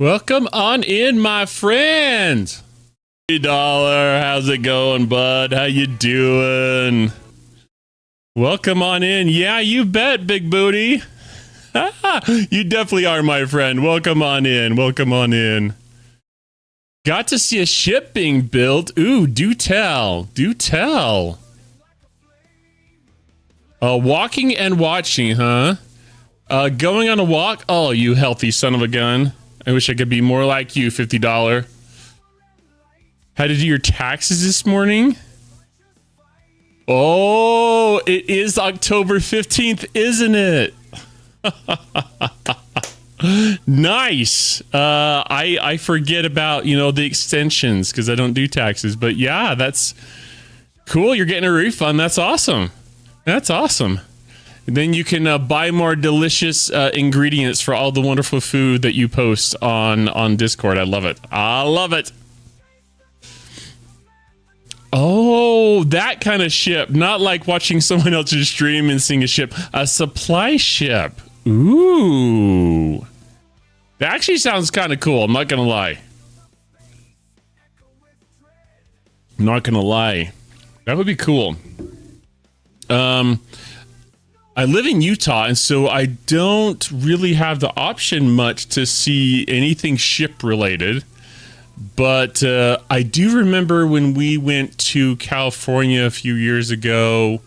Welcome on in, my friend. $3, how's it going, bud? How you doing? Welcome on in. Yeah, you bet, big booty. You definitely are, my friend. Welcome on in. Welcome on in. Got to see a ship being built. Ooh, do tell. Do tell. Walking and watching, huh? Going on a walk? Oh, you healthy son of a gun. I wish I could be more like you, $50. Had to do your taxes this morning? Oh, it is October 15th, isn't it? Nice. I forget about, the extensions because I don't do taxes. But yeah, that's cool. You're getting a refund. That's awesome. That's awesome. And then you can buy more delicious ingredients for all the wonderful food that you post on Discord. I love it. I love it. Oh, that kind of ship. Not like watching someone else's stream and seeing a ship. A supply ship. Ooh. That actually sounds kind of cool. I'm not going to lie. I'm not going to lie. That would be cool. I live in Utah, and so I don't really have the option much to see anything ship related. But I do remember when we went to California a few years ago,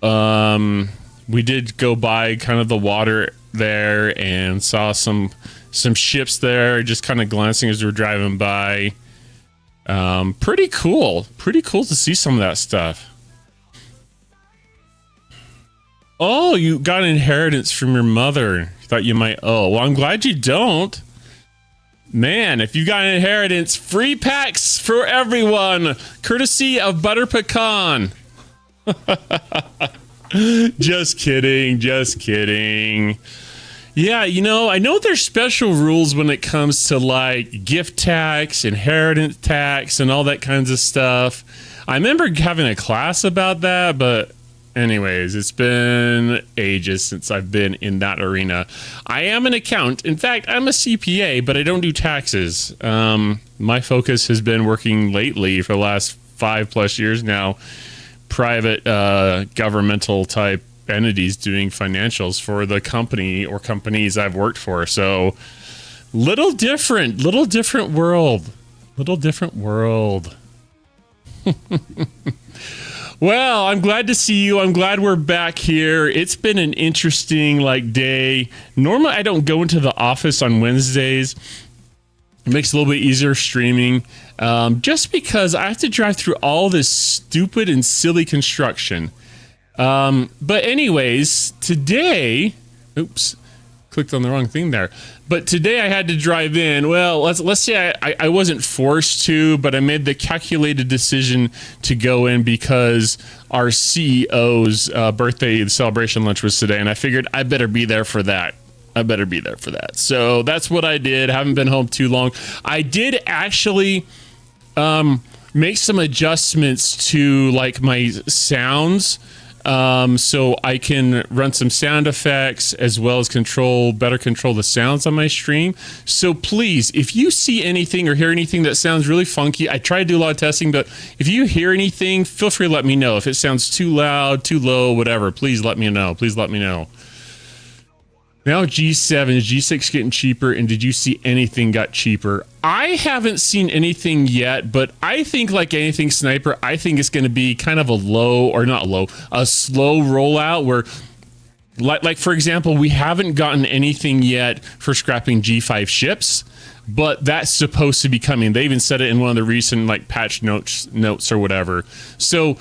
we did go by kind of the water there and saw some ships there, just kind of glancing as we were driving by. Pretty cool. Pretty cool to see some of that stuff. Oh, you got an inheritance from your mother. You thought you might. Oh, well, I'm glad you don't. Man, if you got an inheritance, free packs for everyone, courtesy of Butter Pecan. Just kidding, just kidding. Yeah, I know there's special rules when it comes to like gift tax, inheritance tax, and all that kinds of stuff. I remember having a class about that, but anyways, it's been ages since I've been in that arena. I am an accountant. In fact, I'm a CPA, but I don't do taxes. My focus has been working lately for the last 5+ years now, private governmental type entities doing financials for the company or companies I've worked for. So little different world. Little different world. Well, I'm glad to see you. I'm glad we're back here. It's been an interesting day. Normally, I don't go into the office on Wednesdays. It makes it a little bit easier streaming, just because I have to drive through all this stupid and silly construction. But anyways, today, oops, clicked on the wrong thing there. But today I had to drive in. Well, let's say I wasn't forced to, but I made the calculated decision to go in because our CEO's birthday celebration lunch was today, and I figured I better be there for that. So that's what I did. Haven't been home too long. I did actually make some adjustments to my sounds. So I can run some sound effects as well as better control the sounds on my stream. So please, if you see anything or hear anything that sounds really funky, I try to do a lot of testing, but if you hear anything, feel free to let me know. If it sounds too loud, too low, whatever, please let me know. Please let me know. Now G7, is G6 getting cheaper, and did you see anything got cheaper? I haven't seen anything yet, but I think like anything Sniper, I think it's going to be kind of a a slow rollout where, like for example, we haven't gotten anything yet for scrapping G5 ships, but that's supposed to be coming. They even said it in one of the recent patch notes or whatever. So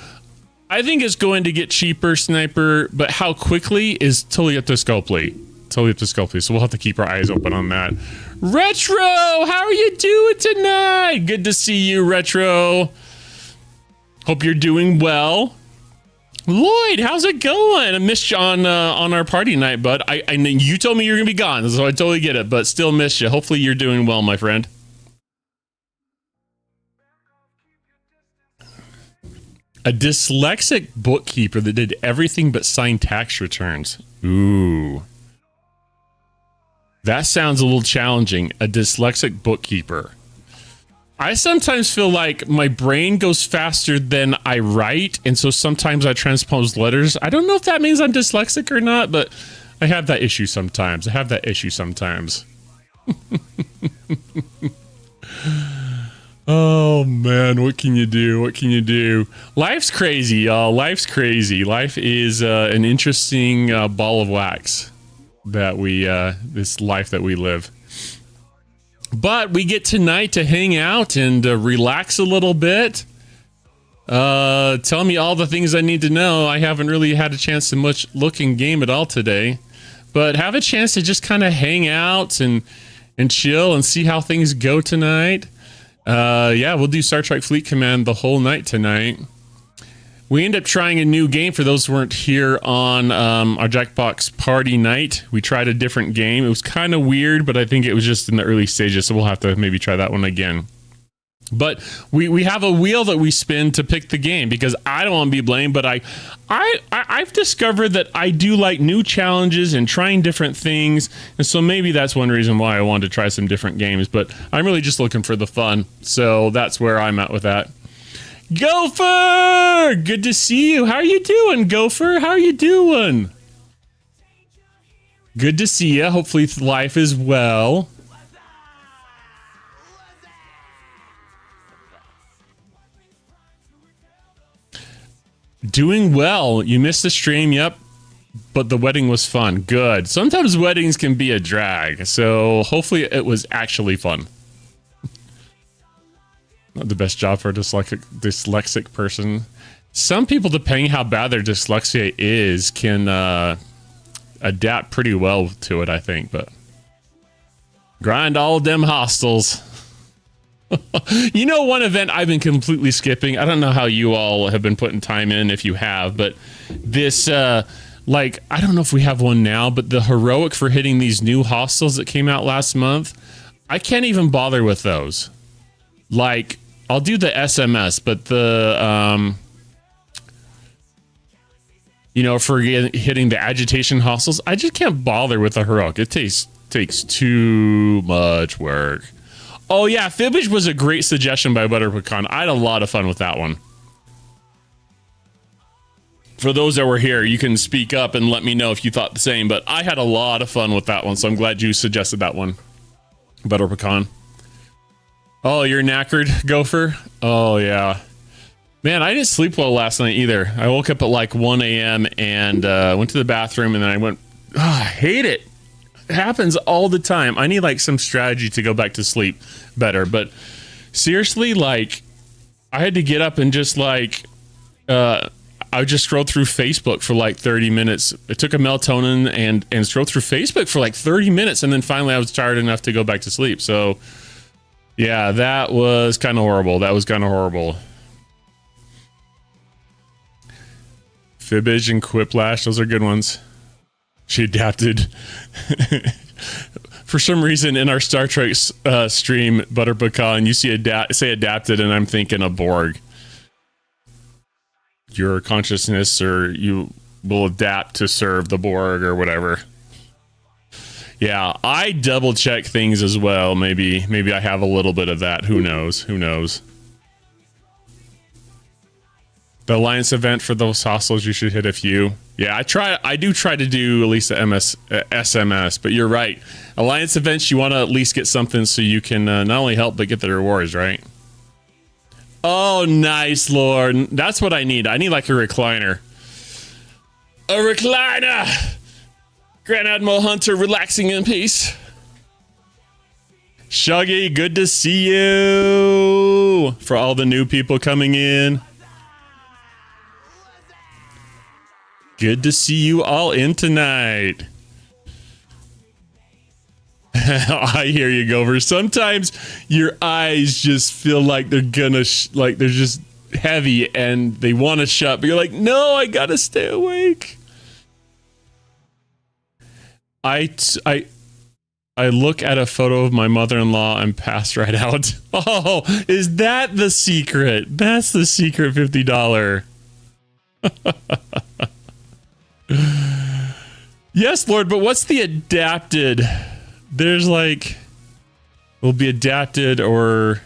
I think it's going to get cheaper, Sniper, but how quickly is totally up to Scopely. So we'll have to keep our eyes open on that. Retro, how are you doing tonight? Good to see you, Retro. Hope you're doing well. Lloyd, how's it going? I missed you on our party night, bud. I you told me you were gonna be gone, so I totally get it, but still missed you. Hopefully you're doing well, my friend. A dyslexic bookkeeper that did everything but sign tax returns. Ooh. That sounds a little challenging. A dyslexic bookkeeper. I sometimes feel like my brain goes faster than I write, and so sometimes I transpose letters. I don't know if that means I'm dyslexic or not, but I have that issue sometimes. Oh man, what can you do? Life's crazy, y'all. Life's crazy. Life is an interesting ball of wax that this life that we live. But we get tonight to hang out and relax a little bit. Tell me all the things I need to know. I haven't really had a chance to much look in game at all today, but have a chance to just kind of hang out and chill and see how things go tonight. Yeah, we'll do Star Trek Fleet Command the whole night tonight. We end up trying a new game for those who weren't here on our Jackbox party night. We tried a different game. It was kind of weird, but I think it was just in the early stages, so we'll have to maybe try that one again. But we have a wheel that we spin to pick the game because I don't want to be blamed, but I've discovered that I do like new challenges and trying different things, and so maybe that's one reason why I wanted to try some different games, but I'm really just looking for the fun, so that's where I'm at with that. Gopher! Good to see you. How are you doing, Gopher? How are you doing? Good to see you. Hopefully life is well. Doing well. You missed the stream, yep. But the wedding was fun. Good. Sometimes weddings can be a drag, so hopefully it was actually fun. Not the best job for a dyslexic person. Some people, depending how bad their dyslexia is, can adapt pretty well to it, I think. But grind all them hostels. You know, one event I've been completely skipping. I don't know how you all have been putting time in, if you have, but this, like, I don't know if we have one now, but the heroic for hitting these new hostels that came out last month, I can't even bother with those. Like, I'll do the SMS, but the, you know, for hitting the agitation hostels, I just can't bother with the heroic. It takes too much work. Oh yeah, Fibbage was a great suggestion by Butter Pecan. I had a lot of fun with that one. For those that were here, you can speak up and let me know if you thought the same, but I had a lot of fun with that one, so I'm glad you suggested that one, Butter Pecan. Oh, you're knackered, Gopher? Oh, yeah. Man, I didn't sleep well last night either. I woke up at like 1 a.m. and went to the bathroom, and then I went, oh, I hate it. It happens all the time. I need like some strategy to go back to sleep better. But seriously, like, I had to get up and just like, I just scrolled through Facebook for like 30 minutes. I took a melatonin and scrolled through Facebook for like 30 minutes. And then finally I was tired enough to go back to sleep. So yeah, that was kind of horrible. Fibbage and Quiplash, those are good ones. She adapted. For some reason in our Star Trek stream, Butter Pecan, you see say adapted, and I'm thinking of Borg. Your consciousness, or you will adapt to serve the Borg or whatever. Yeah, I double check things as well. Maybe I have a little bit of that. Who knows? The Alliance event for those hostels, you should hit a few. Yeah, I do try to do at least the SMS, but you're right. Alliance events, you want to at least get something so you can not only help, but get the rewards, right? Oh, nice, Lord. That's what I need. I need like a recliner. A recliner! Grand Admiral Hunter relaxing in peace. Shuggy, good to see you. For all the new people coming in. Good to see you all in tonight. I hear you, Gover. Sometimes your eyes just feel like they're gonna, like they're just heavy and they want to shut, but you're like, no, I gotta stay awake. I look at a photo of my mother-in-law and pass right out. Oh, is that the secret? That's the secret $50. Yes, Lord, but what's the adapted There's like, will be adapted or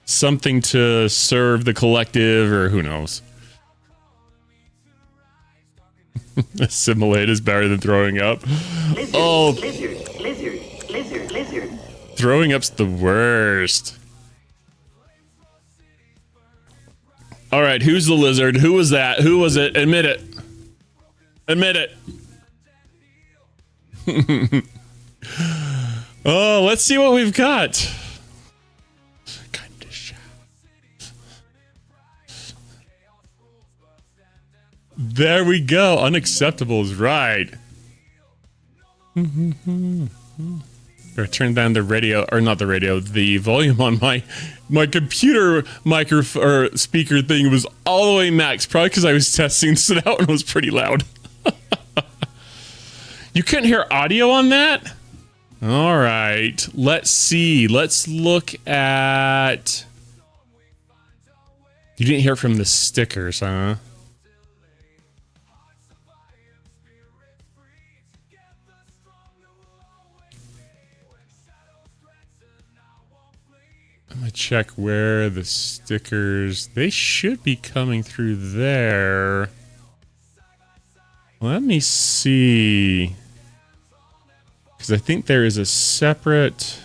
something to serve the collective, or who knows. Assimilate is better than throwing up. Oh, lizard. Throwing up's the worst. All right, who's the lizard? Who was that? Who was it? Admit it. Admit it. Oh, let's see what we've got. There we go. Unacceptable is right. Better turn down the radio, or not the radio, the volume on my computer speaker thing was all the way max, probably because I was testing this out and it was pretty loud. You couldn't hear audio on that? All right, let's see. Let's look at... You didn't hear it from the stickers, huh? I'm gonna check where the stickers... They should be coming through there. Let me see. Because I think there is a separate...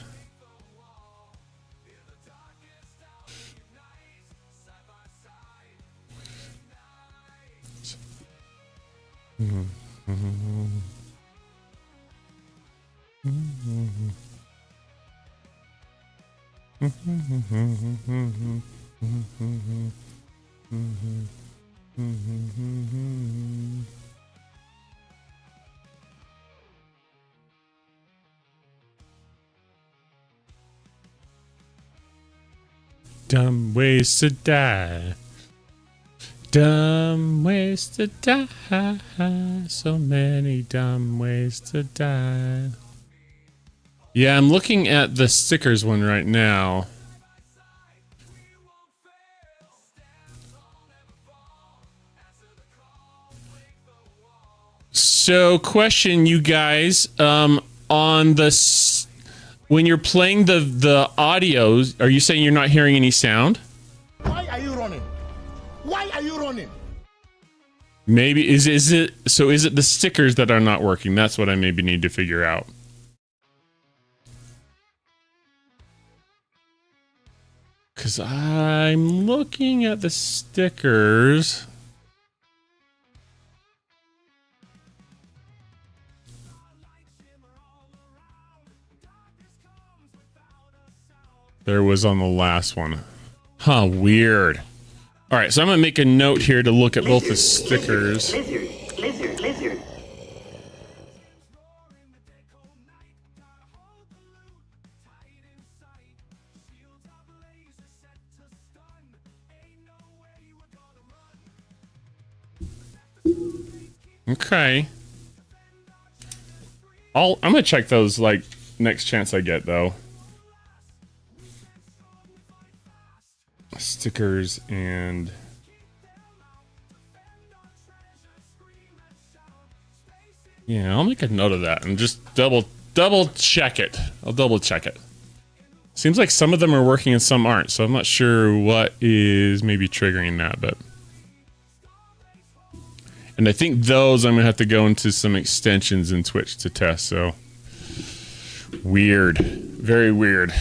Dumb ways to die. Dumb ways to die. So many dumb ways to die. Yeah, I'm looking at the stickers one right now. So, question, you guys, on the when you're playing the audios, are you saying you're not hearing any sound? Why are you running? Why are you running? Maybe is it the stickers that are not working? That's what I maybe need to figure out. Because I'm looking at the stickers. There was on the last one. Huh, weird. All right, so I'm going to make a note here to look at both the stickers. Lizard. Okay. I'm going to check those like next chance I get though. Stickers and yeah, I'll make a note of that and just double check it. I'll double check it. Seems like some of them are working and some aren't, so I'm not sure what is maybe triggering that, but and I think those I'm gonna have to go into some extensions in Twitch to test, so weird. Very weird.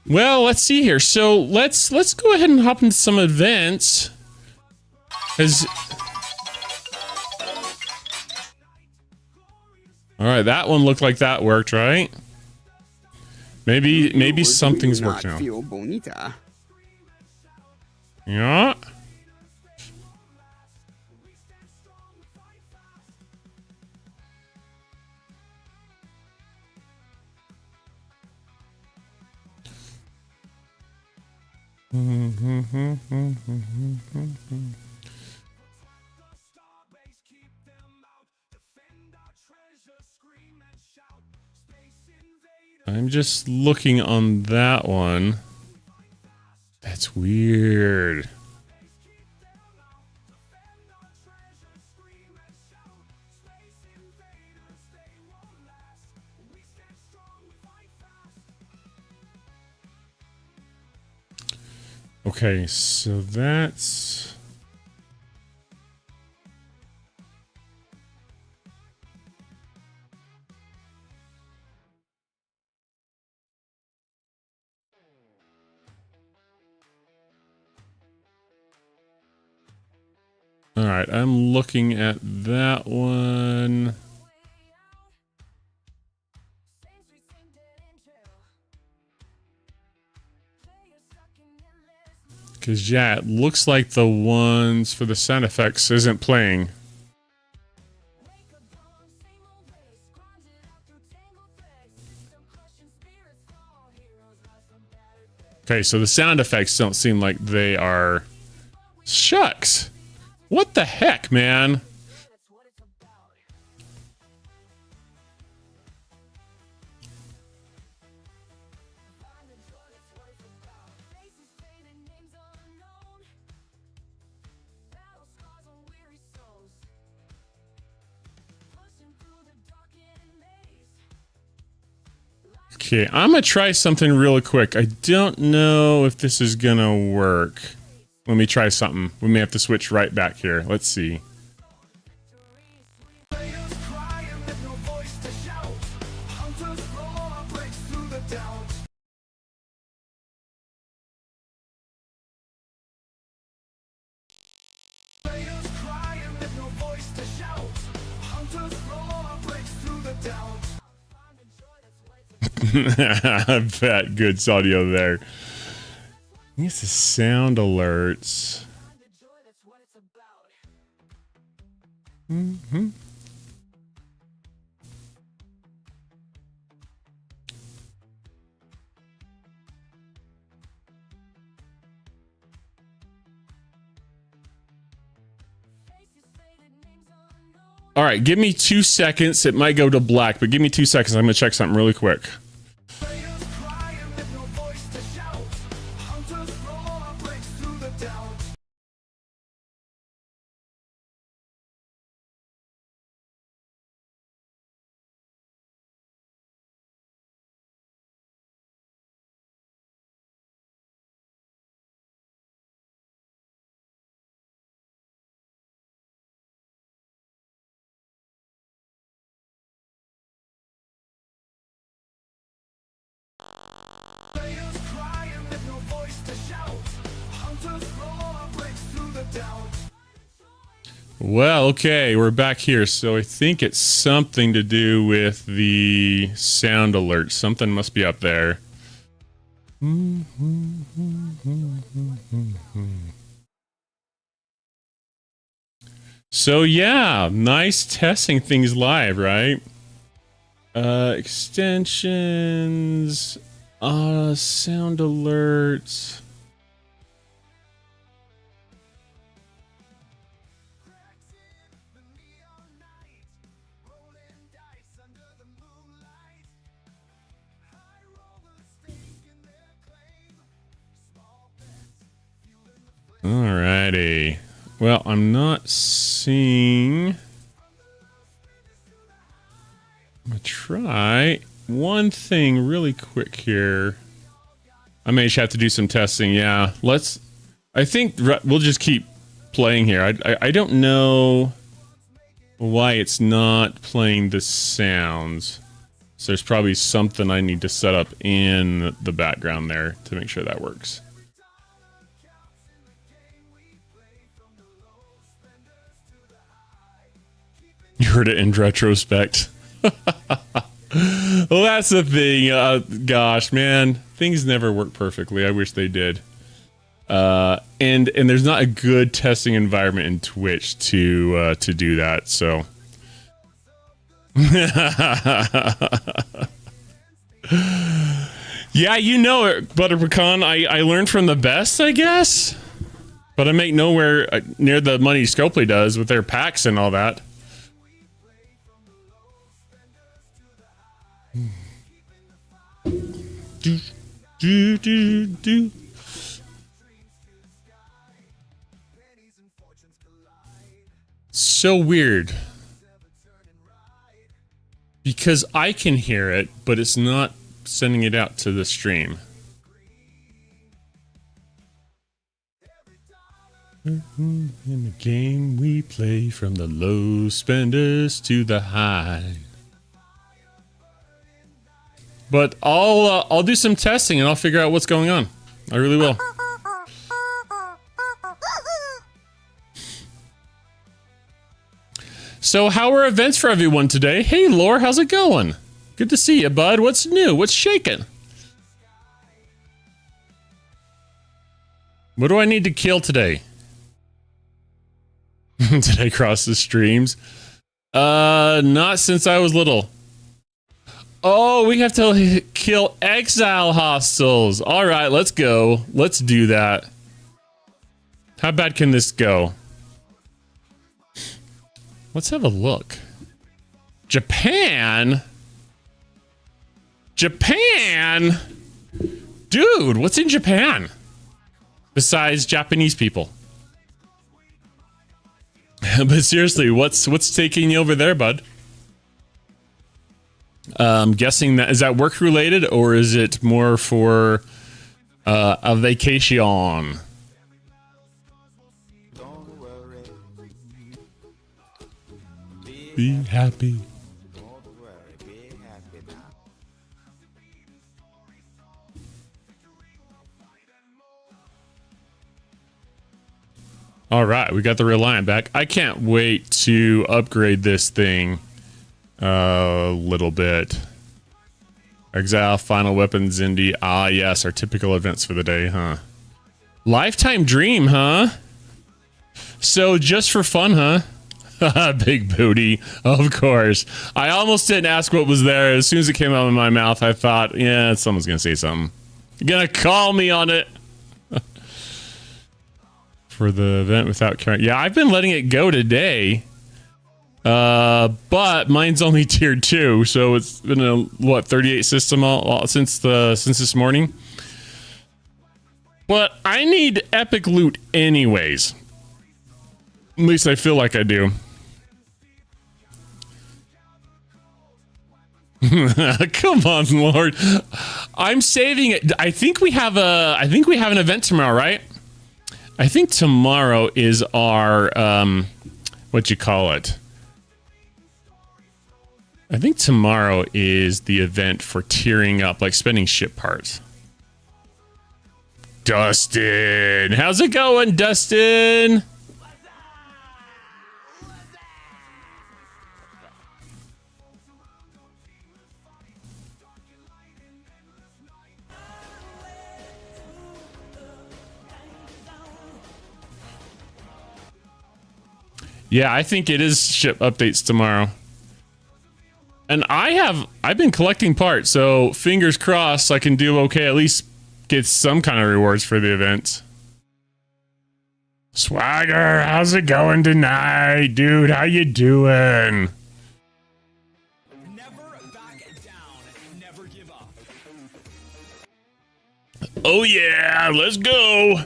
Well, let's see here. So let's go ahead and hop into some events. All right, that one looked like that worked, right? Maybe something's worked now. Yeah. I'm just looking on that one. That's weird. Okay, so that's... All right, I'm looking at that one. Because, yeah, it looks like the ones for the sound effects isn't playing. Okay, so the sound effects don't seem like they are... Shucks! What the heck, man? Okay, I'm gonna try something really quick. I don't know if this is gonna work. Let me try something. We may have to switch right back here. Let's see. I bet good audio there. This is sound alerts. Mm-hmm. All right, give me 2 seconds. It might go to black, but give me 2 seconds. I'm gonna check something really quick. Well, okay, we're back here. So I think it's something to do with the sound alert. Something must be up there. So yeah, nice testing things live, right? Extensions, sound alerts. Alrighty. Well, I'm not seeing... I'm gonna try one thing really quick here. I may just have to do some testing. Yeah, let's... I think we'll just keep playing here. I don't know why it's not playing the sounds. So there's probably something I need to set up in the background there to make sure that works. You heard it in retrospect. Well, that's the thing. Gosh, man, things never work perfectly. I wish they did. And there's not a good testing environment in Twitch to do that. So, yeah, you know it, Butter Pecan. I learned from the best, I guess. But I make nowhere near the money Scopely does with their packs and all that. Do. So weird. Because I can hear it, but it's not sending it out to the stream. In the game we play from the low spenders to the high. But I'll do some testing and I'll figure out what's going on. I really will. So how are events for everyone today? Hey, Lore, how's it going? Good to see you, bud. What's new? What's shaking? What do I need to kill today? Did I cross the streams? Not since I was little. Oh, we have to kill exile hostiles. All right, let's go. Let's do that. How bad can this go? Let's have a look. Japan? Japan? Dude, what's in Japan? Besides Japanese people. But seriously, what's taking you over there, bud? Guessing that is that work related or is it more for a vacation? Be happy. All right, we got the Reliant back. I can't wait to upgrade this thing a little bit. Exile, Final Weapons, Indie. Ah, yes, our typical events for the day, huh? Lifetime Dream, huh? So just for fun, huh? Big booty, of course. I almost didn't ask what was there. As soon as it came out of my mouth, I thought, yeah, someone's gonna say something. You're gonna call me on it. For the event without carrying. Yeah, I've been letting it go today. But mine's only tier 2, so it's been a what 38 system all since this morning. But I need epic loot anyways. At least I feel like I do. Come on, Lord. I'm saving it. I think we have an event tomorrow, right? I think tomorrow is our what you call it? I think tomorrow is the event for tiering up, like spending ship parts. Dustin, how's it going, Dustin? Yeah, I think it is ship updates tomorrow. And I've been collecting parts, so fingers crossed I can do okay, at least get some kind of rewards for the event. Swagger, how's it going tonight? Dude, how you doing? Never back down, never give up. Oh yeah, let's go.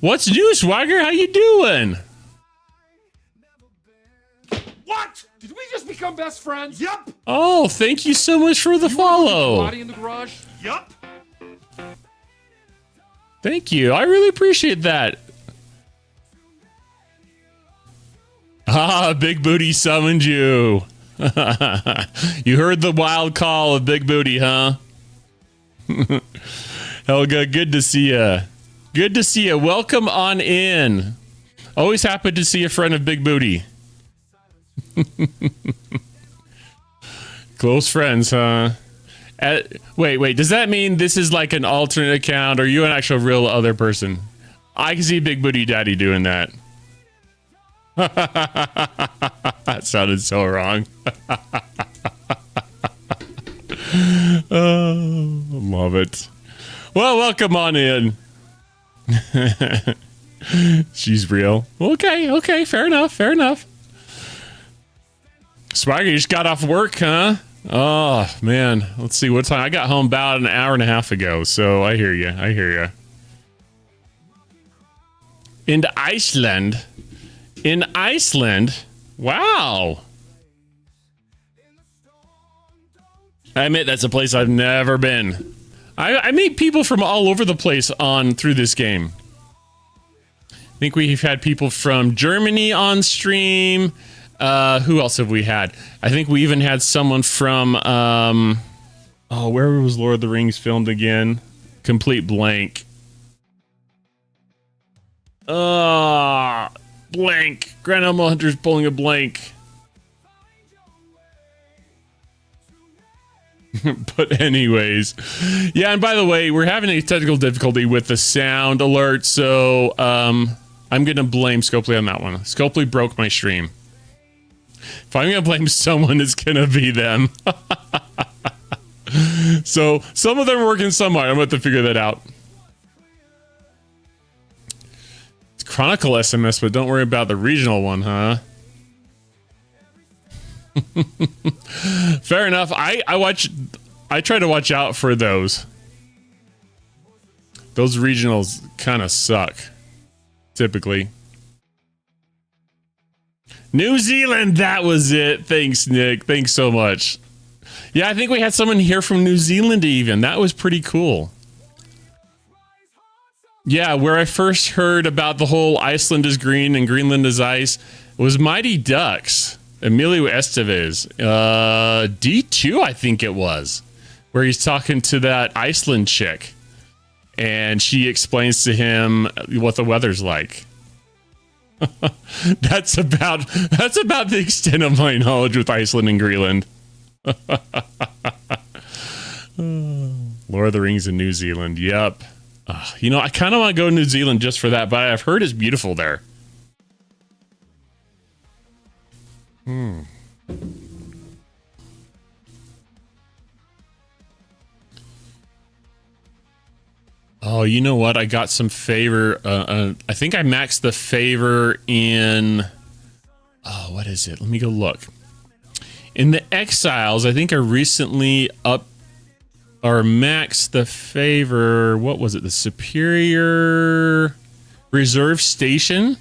What's new, Swagger? How you doing? What? Did we just become best friends? Yup. Oh, thank you so much for the follow. Body in the garage? Yup. Thank you. I really appreciate that. Ah, Big Booty summoned you. You heard the wild call of Big Booty, huh? Helga, good to see ya. Good to see you. Welcome on in. Always happy to see a friend of Big Booty. Close friends, huh? Wait. Does that mean this is like an alternate account? Or are you an actual real other person? I can see Big Booty Daddy doing that. That sounded so wrong. Oh, love it. Well, welcome on in. She's real. Okay, fair enough. Swagger, you just got off work, huh? Oh, man. Let's see what time. I got home about an hour and a half ago, so I hear you. In Iceland? Wow. I admit that's a place I've never been. I meet people from all over the place on through this game. I think we've had people from Germany on stream. Who else have we had? I think we even had someone from oh, where was Lord of the Rings filmed again? Complete blank. Blank. Grand Elmo Hunter's pulling a blank. But anyways, yeah, and by the way, we're having a technical difficulty with the sound alert, so I'm gonna blame Scopely on that one. Scopely broke my stream. If I'm gonna blame someone, it's gonna be them. So some of them are working somewhere. I'm gonna have to figure that out. It's Chronicle SMS, but don't worry about the regional one, huh? Fair enough. I try to watch out for those. Those regionals kind of suck, typically. New Zealand, that was it. Thanks, Nick. Thanks so much. Yeah, I think we had someone here from New Zealand even. That was pretty cool. Yeah, where I first heard about the whole Iceland is green and Greenland is ice was Mighty Ducks. Emilio Estevez. D2, I think it was. Where he's talking to that Iceland chick. And she explains to him what the weather's like. That's about the extent of my knowledge with Iceland and Greenland. Lord of the Rings in New Zealand. Yep. You know, I kind of want to go to New Zealand just for that, but I've heard it's beautiful there. Oh, you know what? I got some favor. I think I maxed the favor in... Oh, what is it? Let me go look. In the Exiles, I think I recently maxed the favor. What was it? The Superior Reserve Station?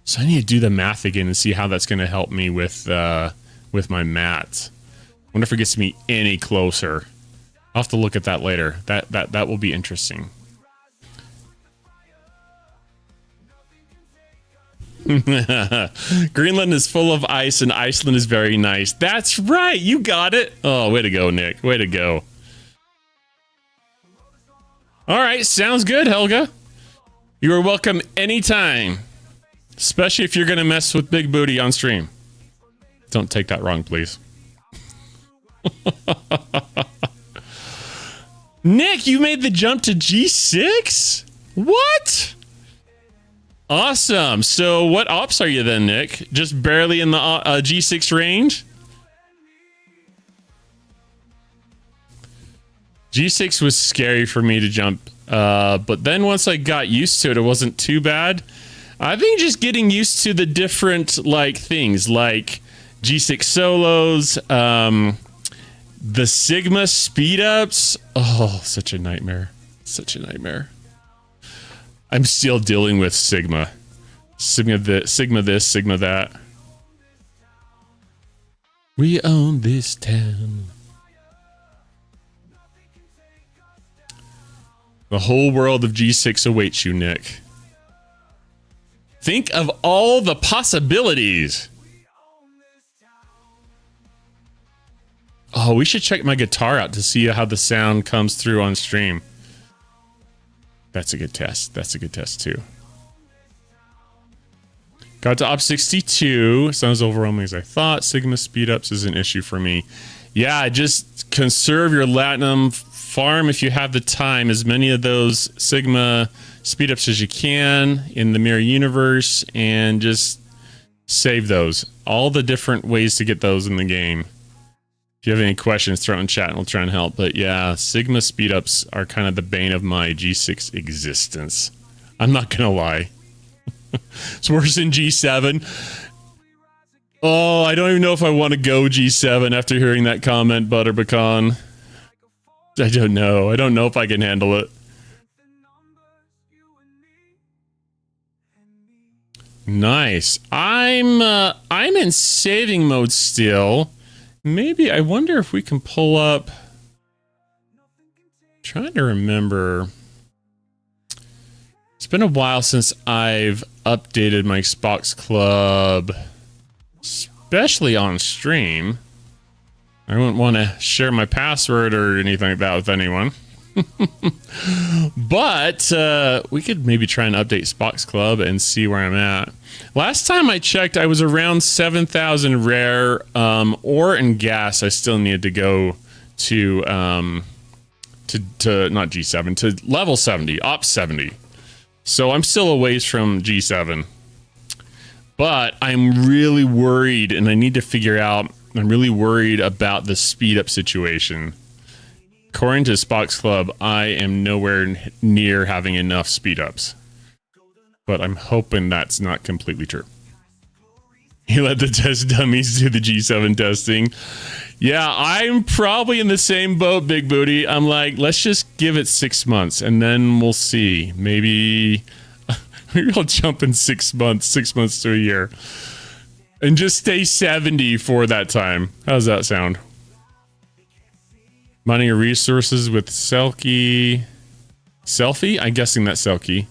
So I need to do the math again and see how that's going to help me with my mats. I wonder if it gets me any closer. I'll have to look at that later. That will be interesting. Greenland is full of ice and Iceland is very nice. That's right. You got it. Oh, way to go, Nick. Way to go. All right. Sounds good, Helga. You are welcome anytime. Especially if you're going to mess with Big Booty on stream. Don't take that wrong, please. Nick, you made the jump to G6? What? Awesome. So what ops are you then, Nick? Just barely in the G6 range? G6 was scary for me to jump. But then once I got used to it, it wasn't too bad. I think just getting used to the different things like G6 solos, the Sigma speed ups. Oh, such a nightmare. Such a nightmare. I'm still dealing with Sigma. Sigma this, Sigma that. We own this town. The whole world of G6 awaits you, Nick. Think of all the possibilities. Oh, we should check my guitar out to see how the sound comes through on stream. That's a good test. That's a good test, too. Got to op 62. Sounds overwhelming as I thought. Sigma speedups is an issue for me. Yeah, just conserve your Latinum. Farm, if you have the time, as many of those Sigma speedups as you can in the mirror universe, and just save those. All the different ways to get those in the game. If you have any questions, throw it in chat and we'll try and help. But yeah, Sigma speedups are kind of the bane of my G6 existence. I'm not gonna lie. It's worse than G7. Oh, I don't even know if I want to go G7 after hearing that comment, Butterpecan. I don't know. I don't know if I can handle it. Nice. I'm in saving mode still. Maybe I wonder if we can pull up. Trying to remember. It's been a while since I've updated my Xbox Club, especially on stream. I wouldn't want to share my password or anything like that with anyone. But we could maybe try and update Xbox Club and see where I'm at. Last time I checked, I was around 7,000 rare, ore and gas. I still needed to go to not G7, to level 70, Op 70. So I'm still a ways from G7. But I'm really worried, and I need to figure out, I'm really worried about the speed up situation. According to Xbox Club, I am nowhere near having enough speed ups. But I'm hoping that's not completely true. He let the test dummies do the G7 testing. Yeah, I'm probably in the same boat, Big Booty. I'm like, let's just give it 6 months and then we'll see. Maybe I'll jump in 6 months, 6 months to a year. And just stay 70 for that time. How's that sound? Mining your resources with Selkie. Selfie? I'm guessing that's Selkie.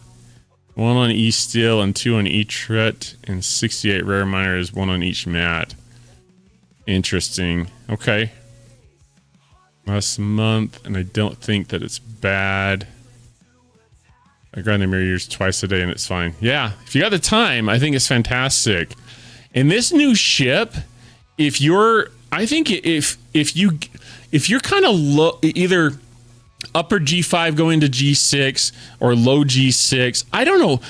1 on each steel and 2 on each tret, and 68 rare miners, 1 on each mat. Interesting. Okay. Last month, and I don't think that it's bad. I grind the mirror years twice a day and it's fine. Yeah, if you got the time, I think it's fantastic. And this new ship, if you're, I think if you're kind of low, either upper G5 going to G6 or low G6, I don't know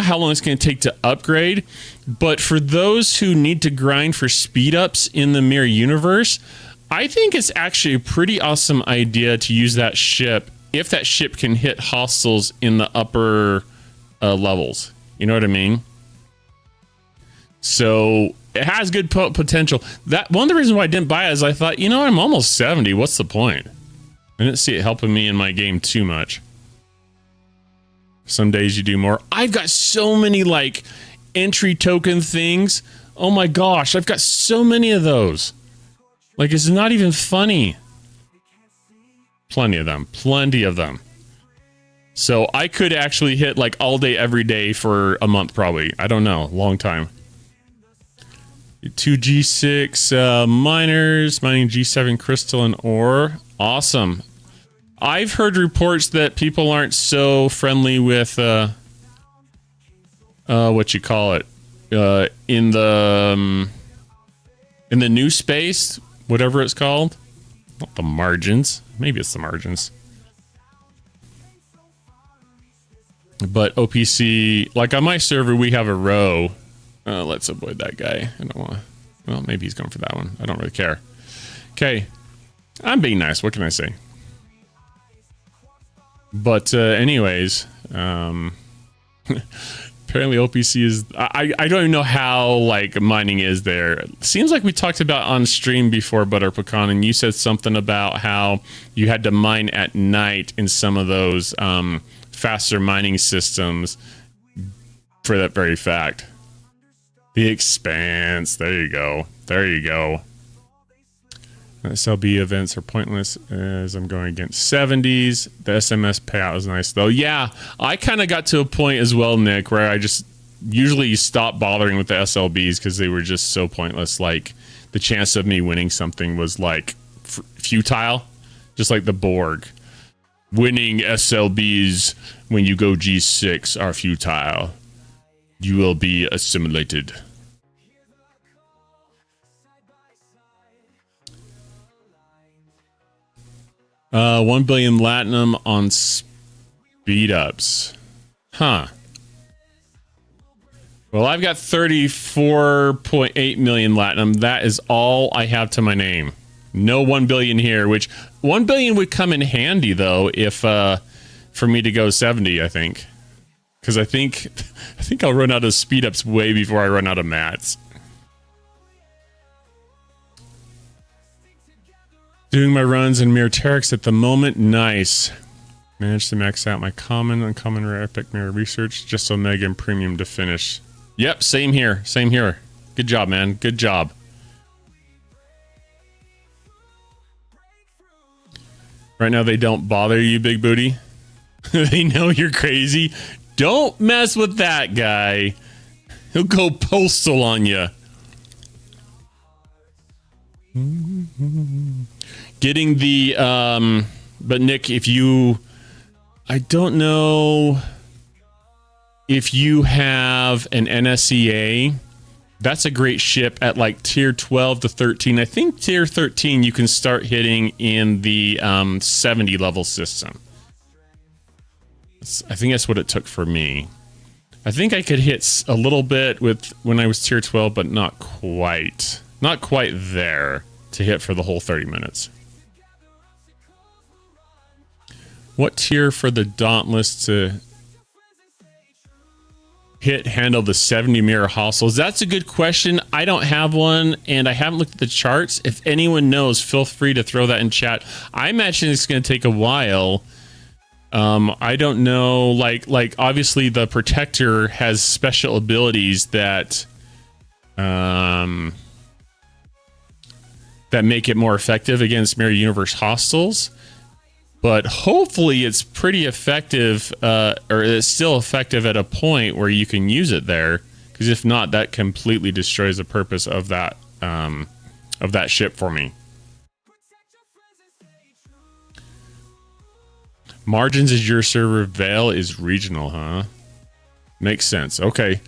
how long it's going to take to upgrade, but for those who need to grind for speed ups in the mirror universe, I think it's actually a pretty awesome idea to use that ship if that ship can hit hostiles in the upper levels. You know what I mean? So it has good potential. That one of the reasons why I didn't buy it is I thought, you know, I'm almost 70. What's the point? I didn't see it helping me in my game too much. Some days you do more. I've got so many like entry token things. Oh my gosh, I've got so many of those. Like, it's not even funny. Plenty of them. Plenty of them. So I could actually hit like all day, every day for a month probably. I don't know. Long time. 2 G6 miners mining G7 crystal and ore. Awesome. I've heard reports that people aren't so friendly with what you call it in the new space, whatever it's called. Not the margins. Maybe it's the margins. But OPC, like on my server, we have a row. Let's avoid that guy. I don't want to. Well, maybe he's going for that one. I don't really care. Okay. I'm being nice. What can I say? But anyways, apparently OPC is... I don't even know how like mining is there. It seems like we talked about on stream before, Butter Pecan, and you said something about how you had to mine at night in some of those faster mining systems for that very fact. The Expanse. There you go. There you go. SLB events are pointless as I'm going against 70s. The SMS payout is nice though. Yeah, I kind of got to a point as well, Nick, where I just usually stop bothering with the SLBs because they were just so pointless. Like the chance of me winning something was like futile, just like the Borg. Winning SLBs when you go G6 are futile. You will be assimilated. Uh, 1 billion Latinum on speed ups. Huh. Well, I've got 34.8 million Latinum. That is all I have to my name. No 1 billion here, which 1 billion would come in handy though if for me to go 70, I think. Because I think I'll run out of speed ups way before I run out of mats. Doing my runs in Mirrorterix at the moment. Nice. Managed to max out my common, uncommon, rare, epic mirror research. Just Omega and premium to finish. Yep, same here. Same here. Good job, man. Good job. Right now, they don't bother you, big booty. They know you're crazy. Don't mess with that guy. He'll go postal on you. Getting the, but Nick, if you, I don't know if you have an NSEA, that's a great ship at like tier 12 to 13. I think tier 13 you can start hitting in the 70 level system. I think that's what it took for me. I think I could hit a little bit with when I was tier 12, but not quite. Not quite there to hit for the whole 30 minutes. What tier for the Dauntless to handle the 70 mirror hostiles? That's a good question. I don't have one, and I haven't looked at the charts. If anyone knows, feel free to throw that in chat. I imagine it's going to take a while. I don't know. Like obviously the Protector has special abilities that that make it more effective against mirror universe hostiles. But hopefully it's pretty effective, or it's still effective at a point where you can use it there. Because if not, that completely destroys the purpose of that ship for me. Margins is your server. Vale is regional, huh? Makes sense. Okay.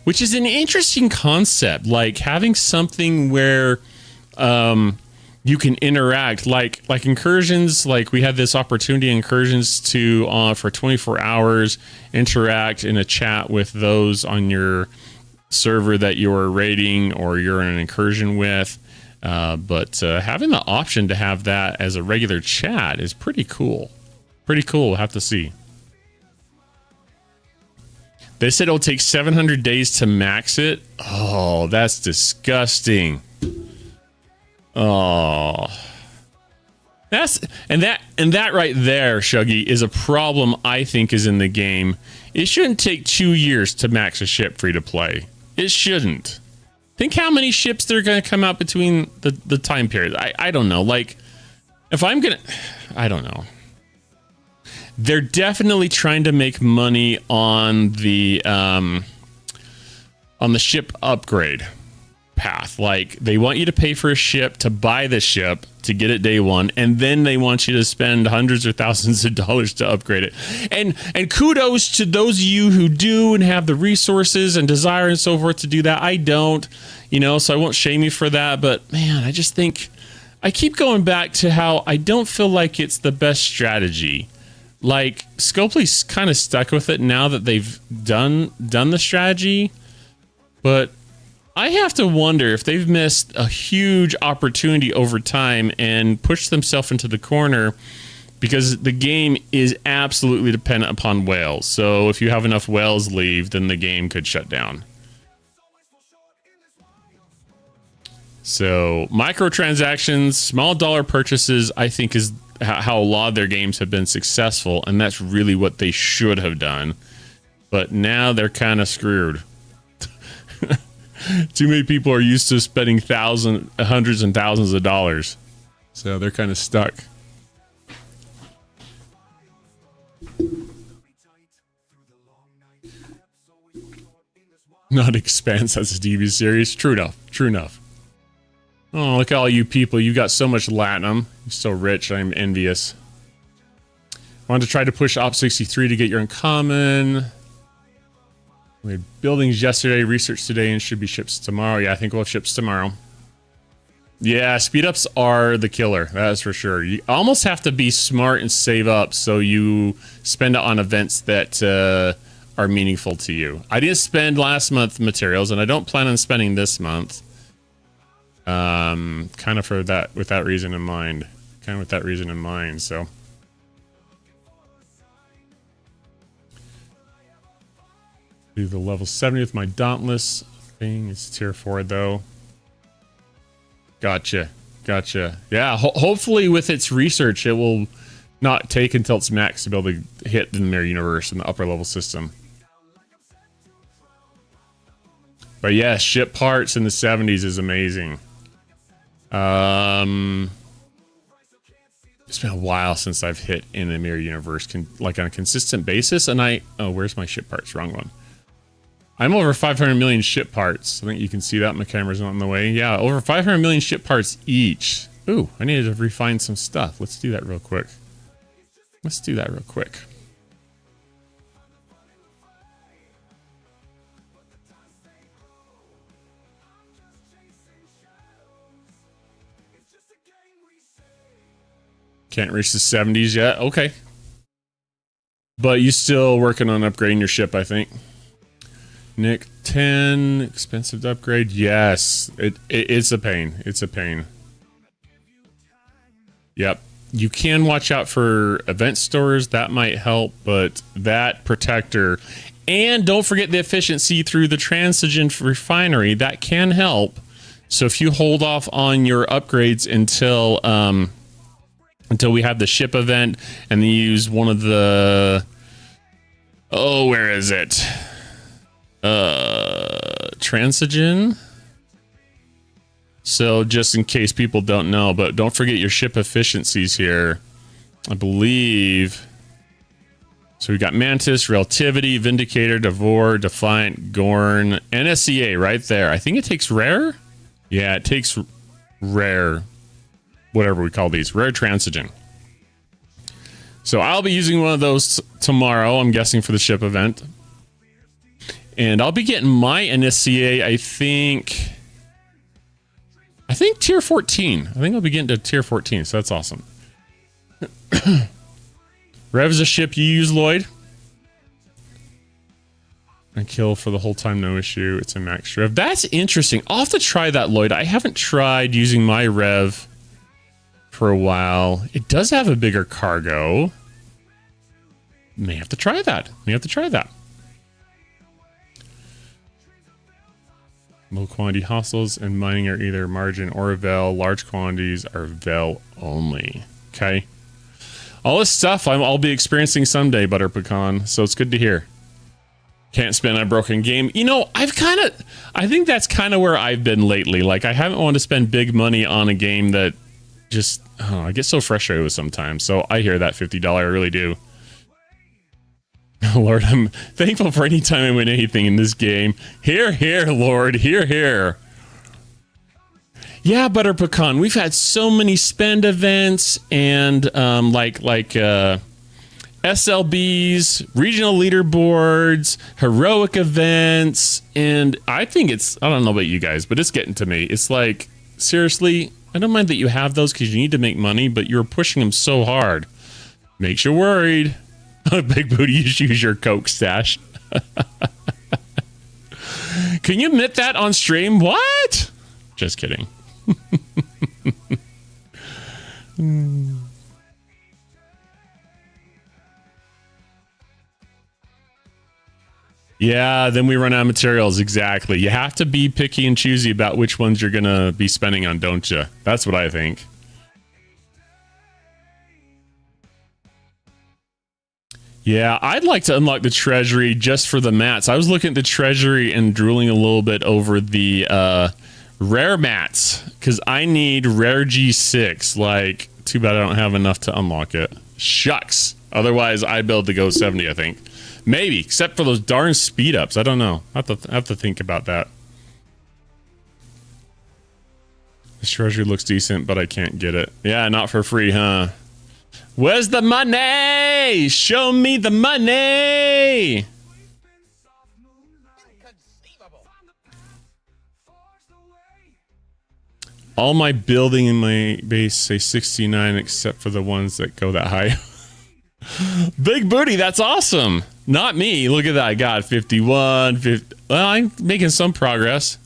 Which is an interesting concept. Like having something where you can interact, like incursions. Like we had this opportunity incursions to for 24 hours interact in a chat with those on your server that you're raiding or you're in an incursion with. But having the option to have that as a regular chat is pretty cool. Pretty cool. We'll have to see. They said it'll take 700 days to max it. Oh, that's disgusting. Oh, that right there, Shuggy, is a problem I think is in the game. It shouldn't take 2 years to max a ship free to play. It shouldn't. Think how many ships that are going to come out between the time periods. I don't know. Like, if I'm going to, I don't know. They're definitely trying to make money on the ship upgrade path. Like they want you to pay for a ship to buy the ship to get it day one, and then they want you to spend hundreds or thousands of dollars to upgrade it. And kudos to those of you who do and have the resources and desire and so forth to do that. I don't, so I won't shame you for that. But man, I just think I keep going back to how I don't feel like it's the best strategy. Like Scopely's kind of stuck with it now that they've done the strategy, but I have to wonder if they've missed a huge opportunity over time and pushed themselves into the corner, because the game is absolutely dependent upon whales. So if you have enough whales leave, then the game could shut down. So microtransactions, small dollar purchases, I think is how a lot of their games have been successful, and that's really what they should have done. But now they're kind of screwed. Too many people are used to spending hundreds and thousands of dollars, so they're kind of stuck. Not Expanse, that's a TV series. True enough. True enough. Oh, look at all you people. You got so much latinum. You're so rich. I'm envious. Wanted to try to push Op 63 to get your uncommon. We had buildings yesterday, research today, and should be ships tomorrow. Yeah, I think we'll have ships tomorrow. Yeah, speed ups are the killer. That's for sure. You almost have to be smart and save up so you spend it on events that are meaningful to you. I didn't spend last month materials, and I don't plan on spending this month. Kind of for that, with that reason in mind. So do the level 70 with my Dauntless thing. It's tier 4 though. Gotcha. Yeah, hopefully with its research it will not take until it's max to be able to hit the mirror universe in the upper level system. But yeah, ship parts in the 70s is amazing. It's been a while since I've hit in the mirror universe, like on a consistent basis. And oh, where's my ship parts? Wrong one. I'm over 500 million ship parts. I think you can see that. My camera's not in the way. Yeah, over 500 million ship parts each. Ooh, I needed to refine some stuff. Let's do that real quick. Can't reach the 70s yet. Okay. But you still working on upgrading your ship, I think. Nick, 10, expensive to upgrade. Yes, it's a pain. It's a pain. Yep. You can watch out for event stores. That might help, but that protector. And don't forget the efficiency through the transigen refinery. That can help. So if you hold off on your upgrades until we have the ship event and then use one of the... Oh, where is it? Transigen. So just in case people don't know, but don't forget your ship efficiencies here. I believe. So we got Mantis, Relativity, Vindicator, Devore, Defiant, Gorn, NSCA right there. I think it takes rare. Yeah, it takes rare, whatever we call these, rare transigen. So I'll be using one of those tomorrow, I'm guessing, for the ship event. And I'll be getting my NSCA, I think tier 14. I think I'll be getting to tier 14, so that's awesome. Rev's a ship you use, Lloyd. And kill for the whole time, no issue. It's a max Rev. That's interesting. I'll have to try that, Lloyd. I haven't tried using my Rev for a while. It does have a bigger cargo. May have to try that. Low quantity hostiles and mining are either margin or vel. Large quantities are vel only. Okay. All this stuff I'll be experiencing someday, Butter Pecan. So it's good to hear. Can't spend on a broken game. You know, I think that's kind of where I've been lately. Like, I haven't wanted to spend big money on a game that just, I get so frustrated with sometimes. So I hear that $50. I really do. Lord, I'm thankful for any time I win anything in this game. Here, Lord. Here. Yeah, Butter Pecan, we've had so many spend events and SLBs, regional leaderboards, heroic events, and I think I don't know about you guys, but it's getting to me. It's like, seriously, I don't mind that you have those because you need to make money, but you're pushing them so hard. Makes you worried. Big Booty, you should use your Coke stash. Can you admit that on stream? What? Just kidding. Yeah, then we run out of materials. Exactly. You have to be picky and choosy about which ones you're going to be spending on, don't you? That's what I think. Yeah, I'd like to unlock the treasury just for the mats. I was looking at the treasury and drooling a little bit over the rare mats because I need rare G6. Like, too bad I don't have enough to unlock it. Shucks. Otherwise, I'd be able to go 70, I think. Maybe, except for those darn speed ups. I don't know. I have to think about that. This treasury looks decent, but I can't get it. Yeah, not for free, huh? Where's the money? Show me the money. All my building in my base say 69 except for the ones that go that high. Big Booty, that's awesome. Not me. Look at that. I got 51, 50. Well, I'm making some progress.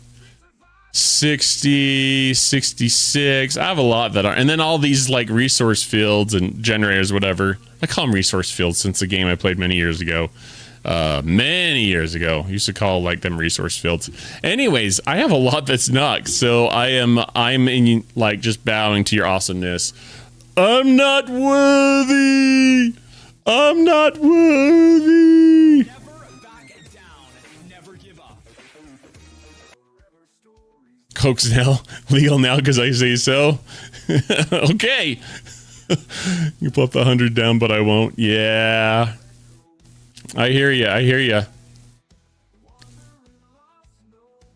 60, 66. I have a lot that are, and then all these like resource fields and generators, whatever. I call them resource fields since the game I played many years ago. Many years ago, I used to call like them resource fields. Anyways, I have a lot that's not, so I'm in like just bowing to your awesomeness. I'm not worthy. I'm not worthy. Coke's now legal now because I say so. Okay. You pull up the 100 down, but I won't. Yeah. I hear you. I hear you.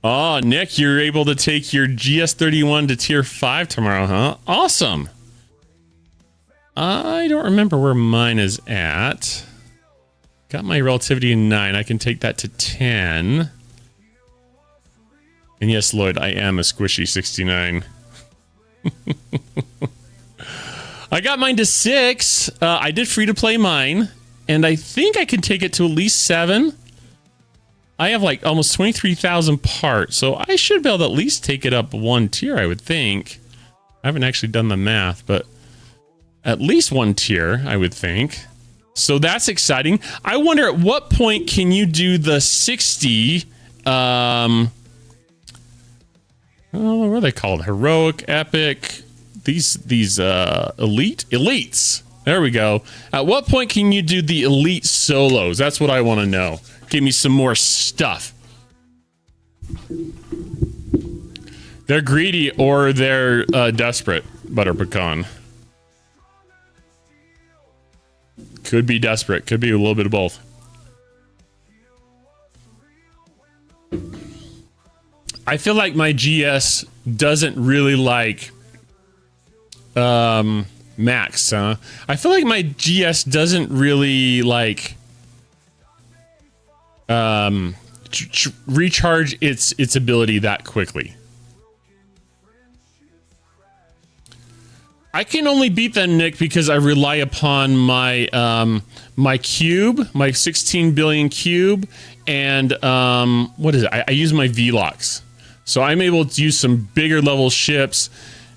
Oh, Nick, you're able to take your GS31 to tier 5 tomorrow, huh? Awesome. I don't remember where mine is at. Got my relativity in 9. I can take that to 10. And yes, Lloyd, I am a squishy 69. I got mine to 6. I did free to play mine. And I think I can take it to at least 7. I have like almost 23,000 parts. So I should be able to at least take it up 1 tier, I would think. I haven't actually done the math, but at least 1 tier, I would think. So that's exciting. I wonder at what point can you do the 60... what are they called? Heroic, epic, these elites. There we go. At what point can you do the elite solos? That's what I want to know. Give me some more stuff. They're greedy or they're desperate, Butter Pecan. Could be desperate. Could be a little bit of both. I feel like my GS doesn't really like max, huh? I feel like my GS doesn't really like recharge its ability that quickly. I can only beat them, Nick, because I rely upon my my cube, my 16 billion cube, and what is it? I use my V-locks. So I'm able to use some bigger level ships.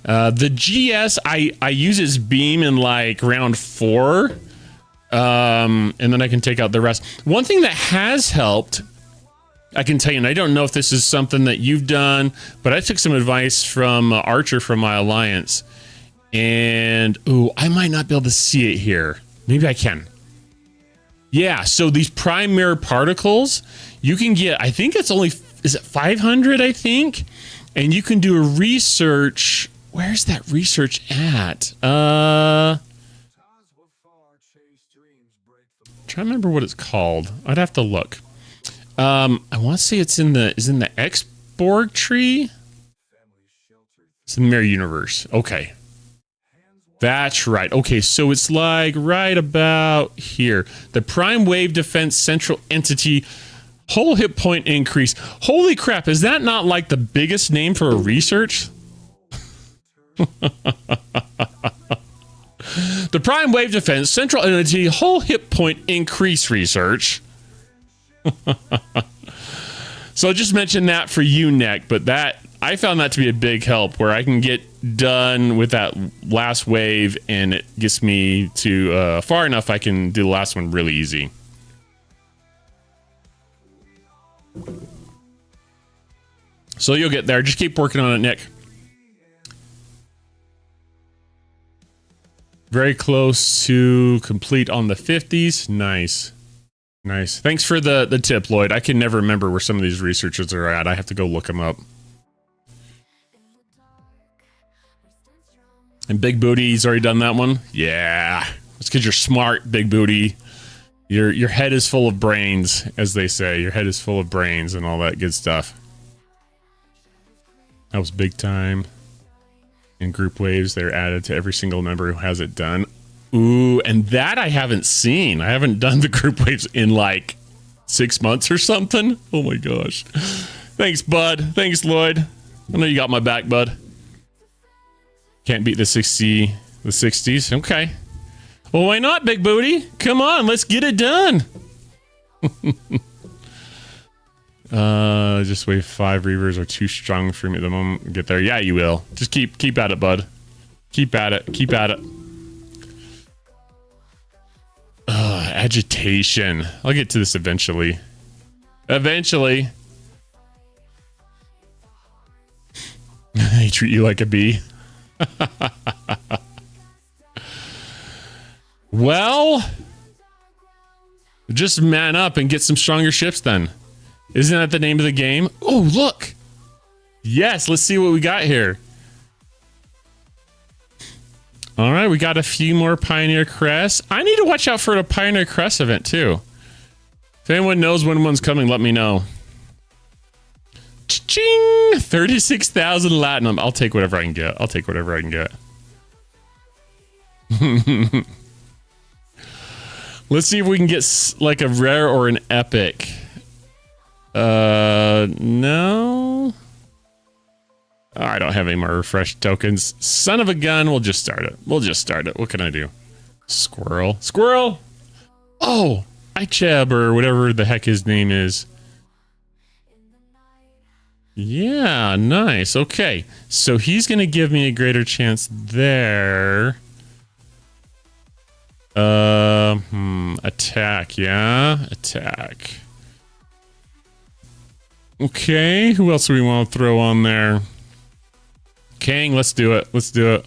The GS, I use its beam in like round 4. And then I can take out the rest. One thing that has helped, I can tell you, and I don't know if this is something that you've done, but I took some advice from Archer from my alliance. And, ooh, I might not be able to see it here. Maybe I can. Yeah, so these prime mirror particles, you can get, I think it's only... Is it 500, I think? And you can do a research. Where's that research at? Trying to remember what it's called. I'd have to look. I want to say it's in the X-Borg tree. It's in the Mirror Universe. Okay. That's right. Okay, so it's like right about here. The Prime Wave Defense Central Entity... Whole hit point increase. Holy crap, is that not like the biggest name for a research? The Prime Wave Defense Central Entity Whole Hit Point Increase Research. So just mention that for you, Nick, but that I found that to be a big help where I can get done with that last wave and it gets me to far enough I can do the last one really easy. So you'll get there. Just keep working on it, Nick. Very close to complete on the 50s. Nice. Nice. Thanks for the tip, Lloyd. I can never remember where some of these researchers are at. I have to go look them up. And Big Booty's already done that one? Yeah. It's because you're smart, Big Booty. Your head is full of brains, as they say. Your head is full of brains and all that good stuff. That was big time. In group waves, they're added to every single member who has it done. Ooh, and that I haven't seen. I haven't done the group waves in like 6 months or something. Oh my gosh. Thanks, bud. Thanks, Lloyd. I know you got my back, bud. Can't beat the 60s. Okay. Well, why not, Big Booty? Come on, let's get it done. Just wave 5 reavers are too strong for me at the moment. Get there. Yeah, you will. Just keep at it, bud. Keep at it. Keep at it. Agitation. I'll get to this eventually. Eventually. They treat you like a bee. Well, just man up and get some stronger ships then. Isn't that the name of the game? Oh, look. Yes, let's see what we got here. All right, we got a few more Pioneer Crests. I need to watch out for a Pioneer Crest event too. If anyone knows when one's coming, let me know. Ching! 36,000 Latinum. I'll take whatever I can get. I'll take whatever I can get. Let's see if we can get like a rare or an epic. No. Oh, I don't have any more refresh tokens. Son of a gun. We'll just start it. We'll just start it. What can I do? Squirrel. Squirrel! Oh! Icheb or whatever the heck his name is. Yeah, nice. Okay. So he's going to give me a greater chance there. Attack, yeah. Attack. Okay, who else do we want to throw on there? Kang, let's do it. Let's do it.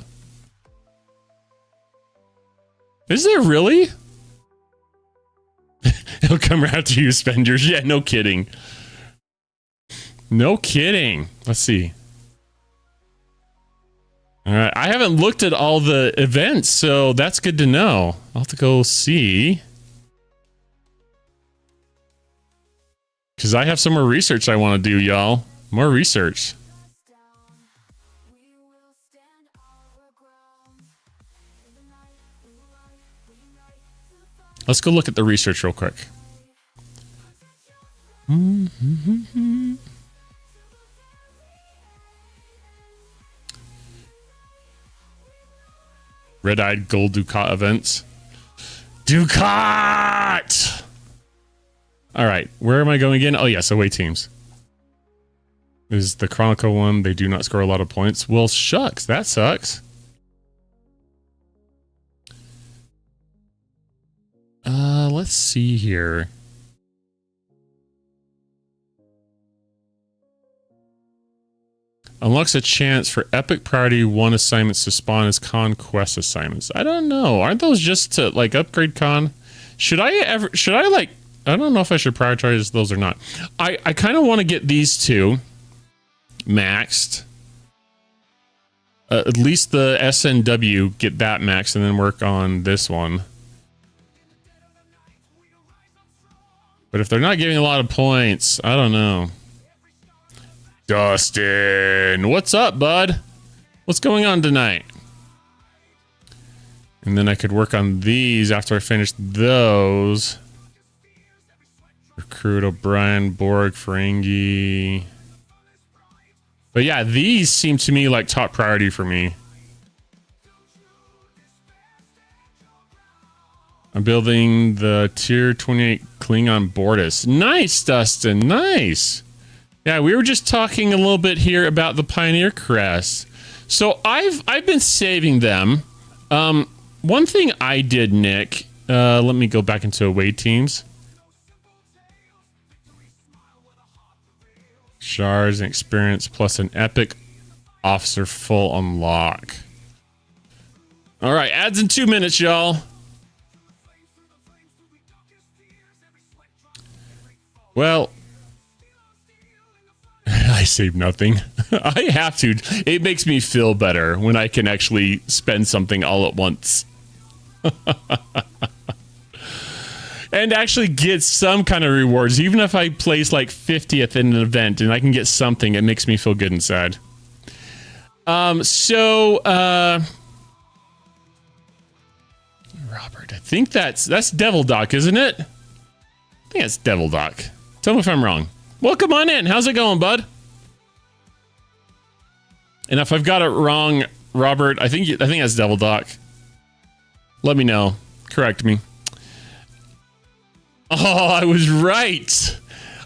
Is there really? He'll come around to you, spenders. Yeah, no kidding. No kidding. Let's see. All right, I haven't looked at all the events, so that's good to know. I'll have to go see. Because I have some more research I want to do, y'all. More research. Let's go look at the research real quick. Red-eyed gold Ducat events. Ducat! All right, where am I going again? Oh, yes, away teams. This is the Chronicle one. They do not score a lot of points. Well, shucks, that sucks. Let's see here. Unlocks a chance for epic priority 1 assignments to spawn as conquest assignments. I don't know. Aren't those just to like upgrade con? Should I like, I don't know if I should prioritize those or not. I kind of want to get these two maxed. At least the SNW, get that maxed and then work on this one. But if they're not giving a lot of points, I don't know. Dustin, what's up, bud? What's going on tonight? And then I could work on these after I finish those. Recruit O'Brien, Borg, Ferengi. But yeah, these seem to me like top priority for me. I'm building the tier 28 Klingon Bortus. Nice, Dustin. Nice. Yeah, we were just talking a little bit here about the Pioneer Crest. So I've been saving them. One thing I did, Nick. Let me go back into away teams. Shards and experience plus an epic officer full unlock. All right, ads in 2 minutes, y'all. Well, I save nothing. I have to. It makes me feel better when I can actually spend something all at once. And actually get some kind of rewards. Even if I place like 50th in an event and I can get something, it makes me feel good inside. Robert, I think that's Devil Doc, isn't it? I think that's Devil Doc. Tell me if I'm wrong. Welcome on in. How's it going, bud? And if I've got it wrong, Robert, I think that's Devil Doc. Let me know. Correct me. Oh, I was right.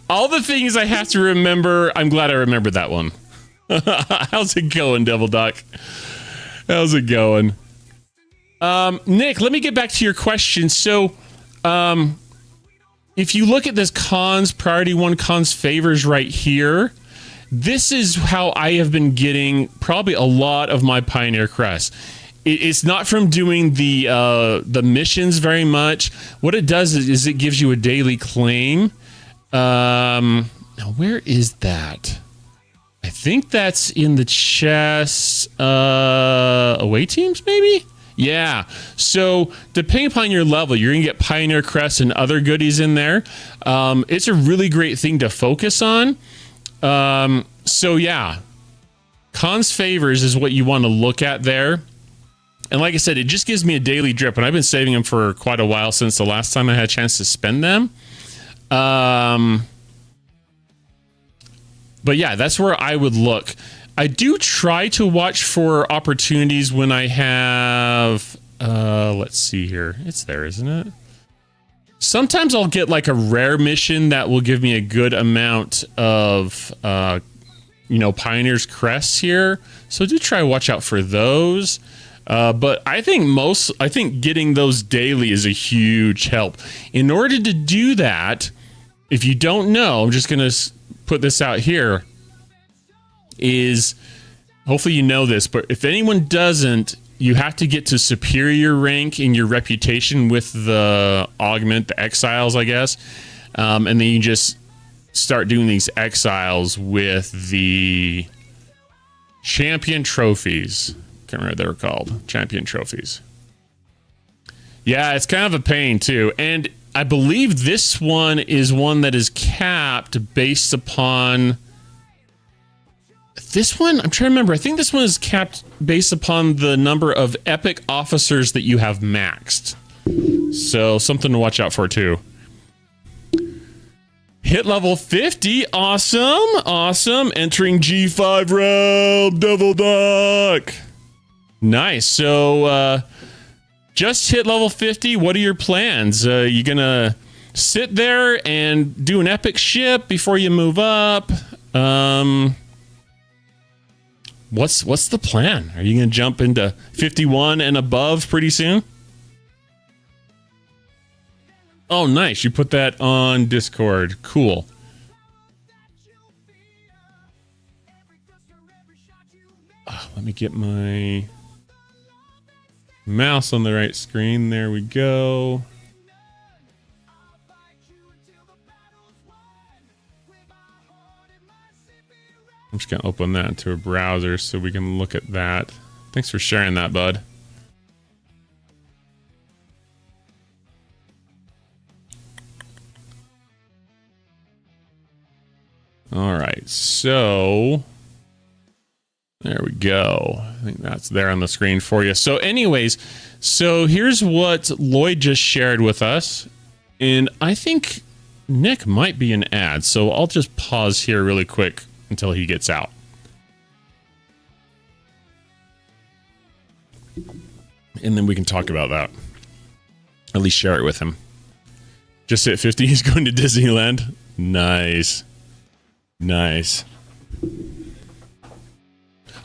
All the things I have to remember, I'm glad I remembered that one. How's it going, Devil Doc? How's it going? Nick, let me get back to your question. So, if you look at this cons, priority 1 cons favors right here, this is how I have been getting probably a lot of my Pioneer Crest. It's not from doing the missions very much. What it does is it gives you a daily claim. Now, where is that? I think that's in the chest. Away teams, maybe? Yeah. So depending upon your level, you're going to get Pioneer Crest and other goodies in there. It's a really great thing to focus on. So yeah, cons favors is what you want to look at there. And like I said, it just gives me a daily drip, and I've been saving them for quite a while since the last time I had a chance to spend them. But yeah, that's where I would look. I do try to watch for opportunities when I have, let's see here. It's there, isn't it? Sometimes I'll get like a rare mission that will give me a good amount of, Pioneer's Crests here. So do try to watch out for those. But I think getting those daily is a huge help. In order to do that, if you don't know, I'm just going to put this out here, is hopefully you know this, but if anyone doesn't, you have to get to superior rank in your reputation with the augment, the exiles, I guess. And then you just start doing these exiles with the champion trophies. Can't remember what they were called. Champion trophies. Yeah, it's kind of a pain too. And I believe this one is one that is capped based upon this one. I'm trying to remember. I think this one is capped based upon the number of epic officers that you have maxed. So something to watch out for too. Hit level 50. Awesome. Entering G5 realm. Devil Duck. Nice. So, just hit level 50. What are your plans? You gonna sit there and do an epic ship before you move up? What's the plan? Are you gonna jump into 51 and above pretty soon? Oh, nice. You put that on Discord. Cool. Let me get my mouse on the right screen. There we go. I'm just going to open that into a browser so we can look at that. Thanks for sharing that, bud. All right, so there we go. I think that's there on the screen for you. So anyways, so here's what Lloyd just shared with us. And I think Nick might be an ad. So I'll just pause here really quick until he gets out. And then we can talk about that. At least share it with him. Just hit 50. He's going to Disneyland. Nice. Nice.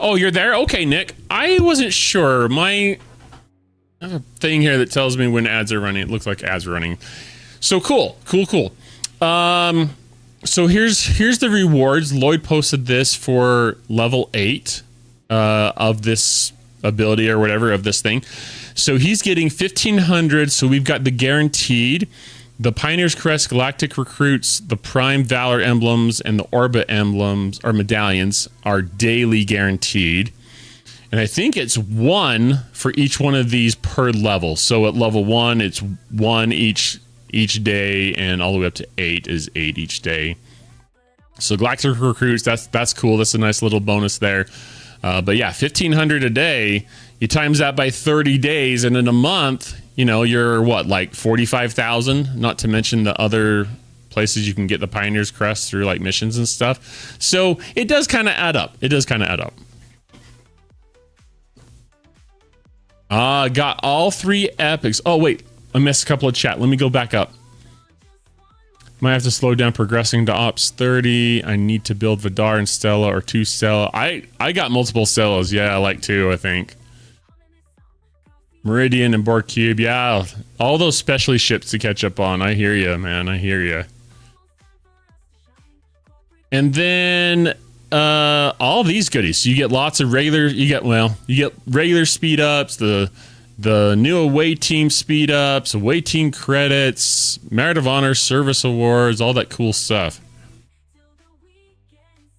Oh, you're there? Okay, Nick. I wasn't sure. I have a thing here that tells me when ads are running. It looks like ads are running. So cool. So here's the rewards. Lloyd posted this for level 8 of this ability or whatever of this thing. So he's getting 1,500. So we've got the guaranteed. The Pioneer's Crest, Galactic Recruits, the Prime Valor emblems, and the Orbit emblems or medallions are daily guaranteed. And I think it's 1 for each one of these per level. So at level 1, it's 1 each day, and all the way up to 8 is 8 each day. So Galactic Recruits, that's cool. That's a nice little bonus there. But yeah, 1,500 a day. You times that by 30 days, and in a month, you're what, like 45,000? Not to mention the other places you can get the Pioneer's Crest through like missions and stuff. So it does kind of add up. Got all 3 epics. Oh wait, I missed a couple of chat. Let me go back up. Might have to slow down progressing to Ops 30. I need to build Vidar and Stella or 2 Stella. I got multiple Stellas. Yeah, I like 2, I think. Meridian and Borg Cube. Yeah, all those specialty ships to catch up on. I hear you, man. I hear you. And then all these goodies. So you get lots of regular. You get regular speed ups. The new away team speed ups, away team credits, Merit of Honor, service awards, all that cool stuff.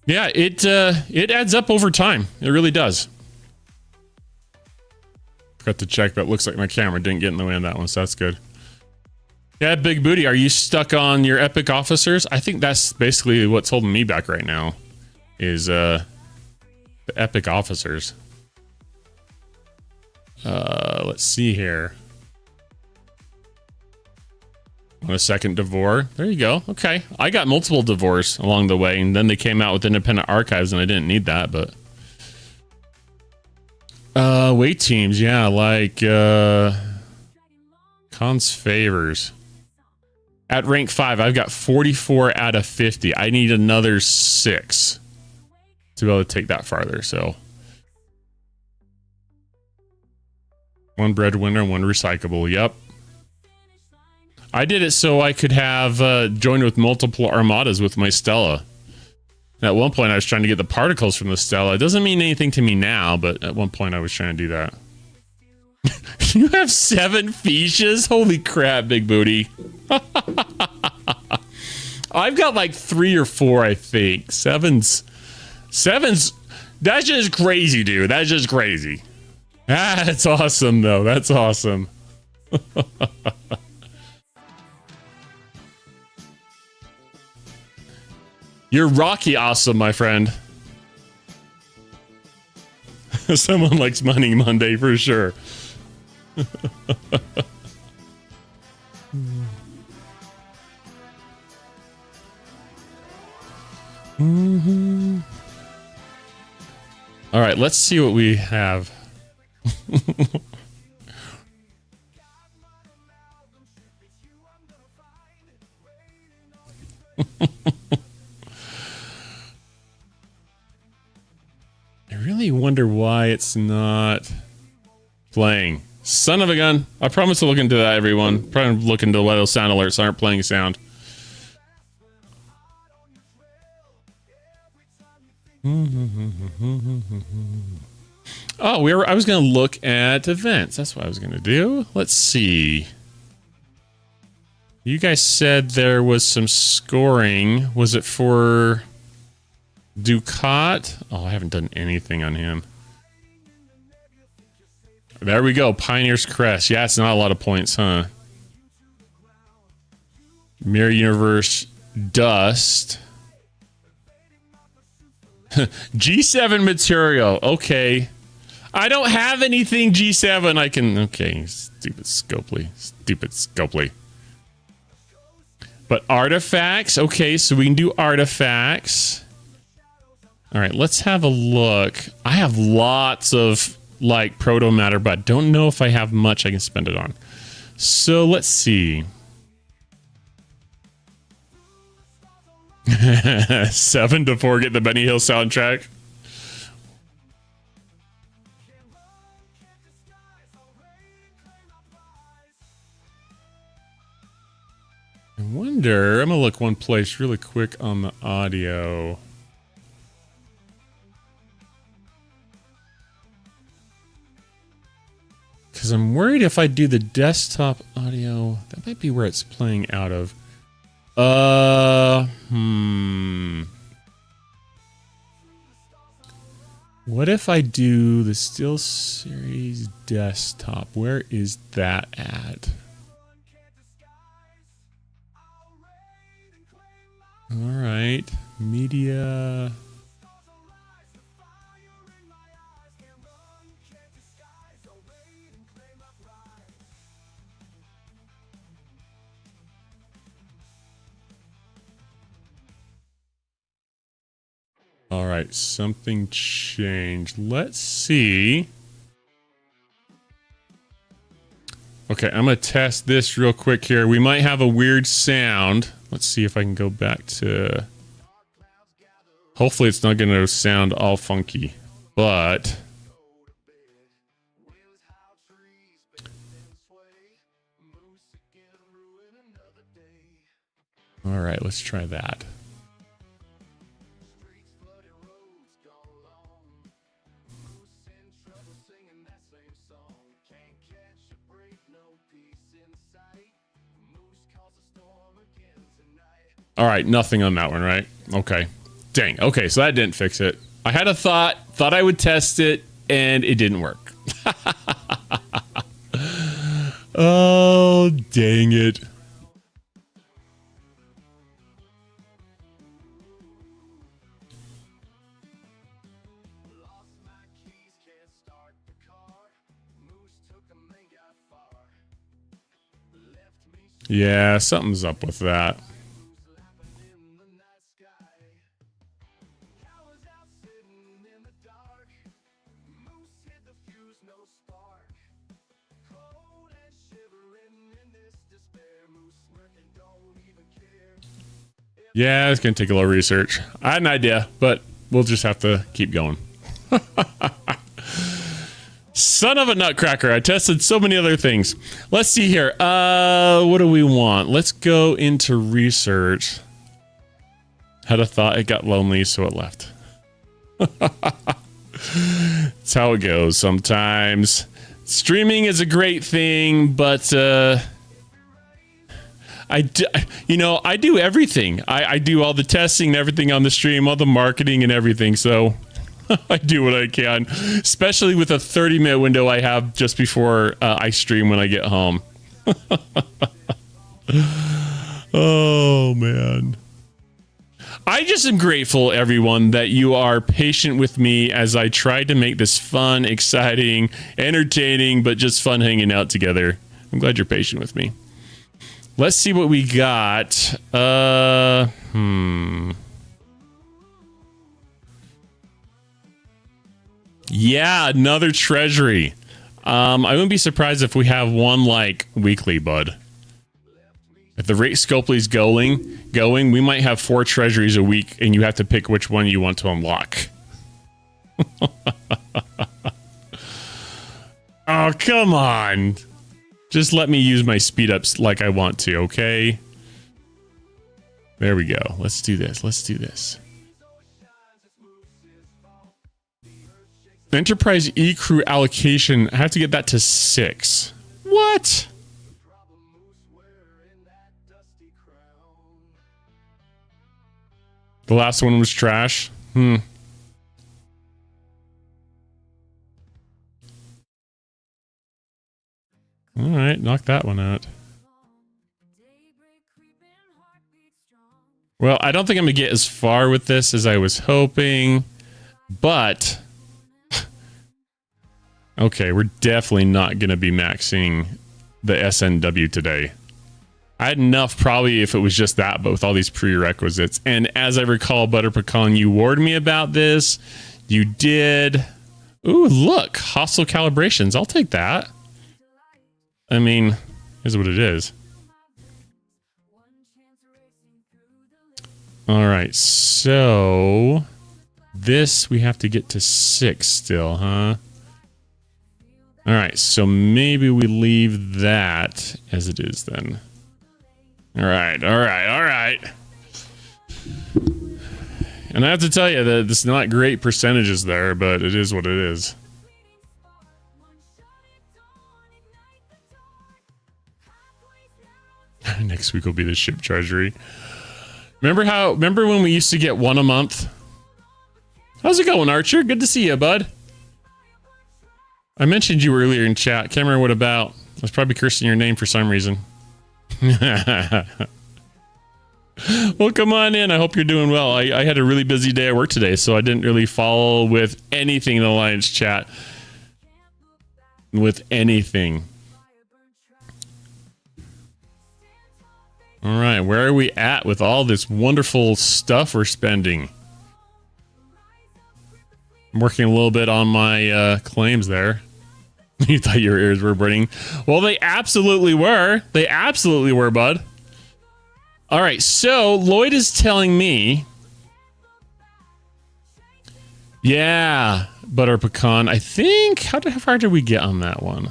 Yeah, it adds up over time. It really does. Got to check, but it looks like my camera didn't get in the way of that one, so that's good. Yeah, Big Booty, are you stuck on your epic officers? I think that's basically what's holding me back right now, is the epic officers. Let's see here. A second Devore. There you go. Okay. I got multiple Devores along the way, and then they came out with independent archives, and I didn't need that, but... weight teams, yeah, like, Cons Favors. At rank 5, I've got 44 out of 50. I need another 6 to be able to take that farther, so... One breadwinner, one recyclable, yep. I did it so I could have joined with multiple armadas with my Stella. At one point, I was trying to get the particles from the Stella. It doesn't mean anything to me now, but at one point, I was trying to do that. You have 7 Fuchsias? Holy crap, Big Booty. I've got like 3 or 4, I think. Seven's... That's just crazy, dude. That's just crazy. Ah, that's awesome, though. That's awesome. You're Rocky awesome, my friend. Someone likes Money Monday for sure. All right, let's see what we have. I really wonder why it's not playing. Son of a gun. I promise to look into that, everyone. Probably look into why those sound alerts aren't playing sound. Oh, I was going to look at events. That's what I was going to do. Let's see. You guys said there was some scoring. Was it for Ducat? Oh, I haven't done anything on him. There we go. Pioneer's Crest. Yeah, it's not a lot of points, huh? Mirror Universe Dust. G7 material. Okay. I don't have anything G7 I can... Okay, stupid Scopely. Stupid Scopely. But artifacts. Okay, so we can do artifacts. All right, let's have a look. I have lots of, like, proto matter, but I don't know if I have much I can spend it on. So let's see. 7 to 4 get the Benny Hill soundtrack. I wonder, I'm gonna look one place really quick on the audio. Because I'm worried if I do the desktop audio, that might be where it's playing out of. What if I do the SteelSeries desktop? Where is that at? All right, media. All right, something changed. Let's see. Okay, I'm gonna test this real quick here. We might have a weird sound. Let's see if I can go back to... Hopefully it's not gonna sound all funky, but... All right, let's try that. All right, nothing on that one, right? Okay. Dang. Okay, so that didn't fix it. I had a thought I would test it, and it didn't work. Oh, dang it. Yeah, something's up with that. Yeah, it's going to take a little research. I had an idea, but we'll just have to keep going. Son of a nutcracker. I tested so many other things. Let's see here. What do we want? Let's go into research. Had a thought. It got lonely, so it left. That's how it goes sometimes. Streaming is a great thing, but I do everything. I do all the testing and everything on the stream, all the marketing and everything. So I do what I can, especially with a 30-minute window I have just before I stream when I get home. Oh, man. I just am grateful, everyone, that you are patient with me as I try to make this fun, exciting, entertaining, but just fun hanging out together. I'm glad you're patient with me. Let's see what we got. Yeah, another treasury. I wouldn't be surprised if we have one like weekly, bud. If the rate Scopely's going, we might have 4 treasuries a week, and you have to pick which one you want to unlock. Oh, come on. Just let me use my speed ups like I want to, okay? There we go. Let's do this. Let's do this. Enterprise E-Crew allocation. I have to get that to 6. What? The last one was trash. All right, knock that one out. Well, I don't think I'm going to get as far with this as I was hoping, but okay, we're definitely not going to be maxing the SNW today. I had enough probably if it was just that, but with all these prerequisites. And as I recall, Butter Pecan, you warned me about this. You did. Ooh, look, hostile calibrations. I'll take that. I mean, here's what it is. All right, so this we have to get to 6 still, huh? All right, so maybe we leave that as it is then. All right. And I have to tell you that it's not great percentages there, but it is what it is. Next week will be the ship treasury. Remember when we used to get 1 a month? How's it going, Archer? Good to see you, bud. I mentioned you earlier in chat. Can't remember what about. I was probably cursing your name for some reason. Well, come on in. I hope you're doing well. I had a really busy day at work today, so I didn't really follow with anything in the Alliance chat. With anything. All right, where are we at with all this wonderful stuff we're spending? I'm working a little bit on my claims there. You thought your ears were burning. Well, they absolutely were. They absolutely were, bud. All right, so Lloyd is telling me... Yeah, Butter Pecan. I think... How far did we get on that one?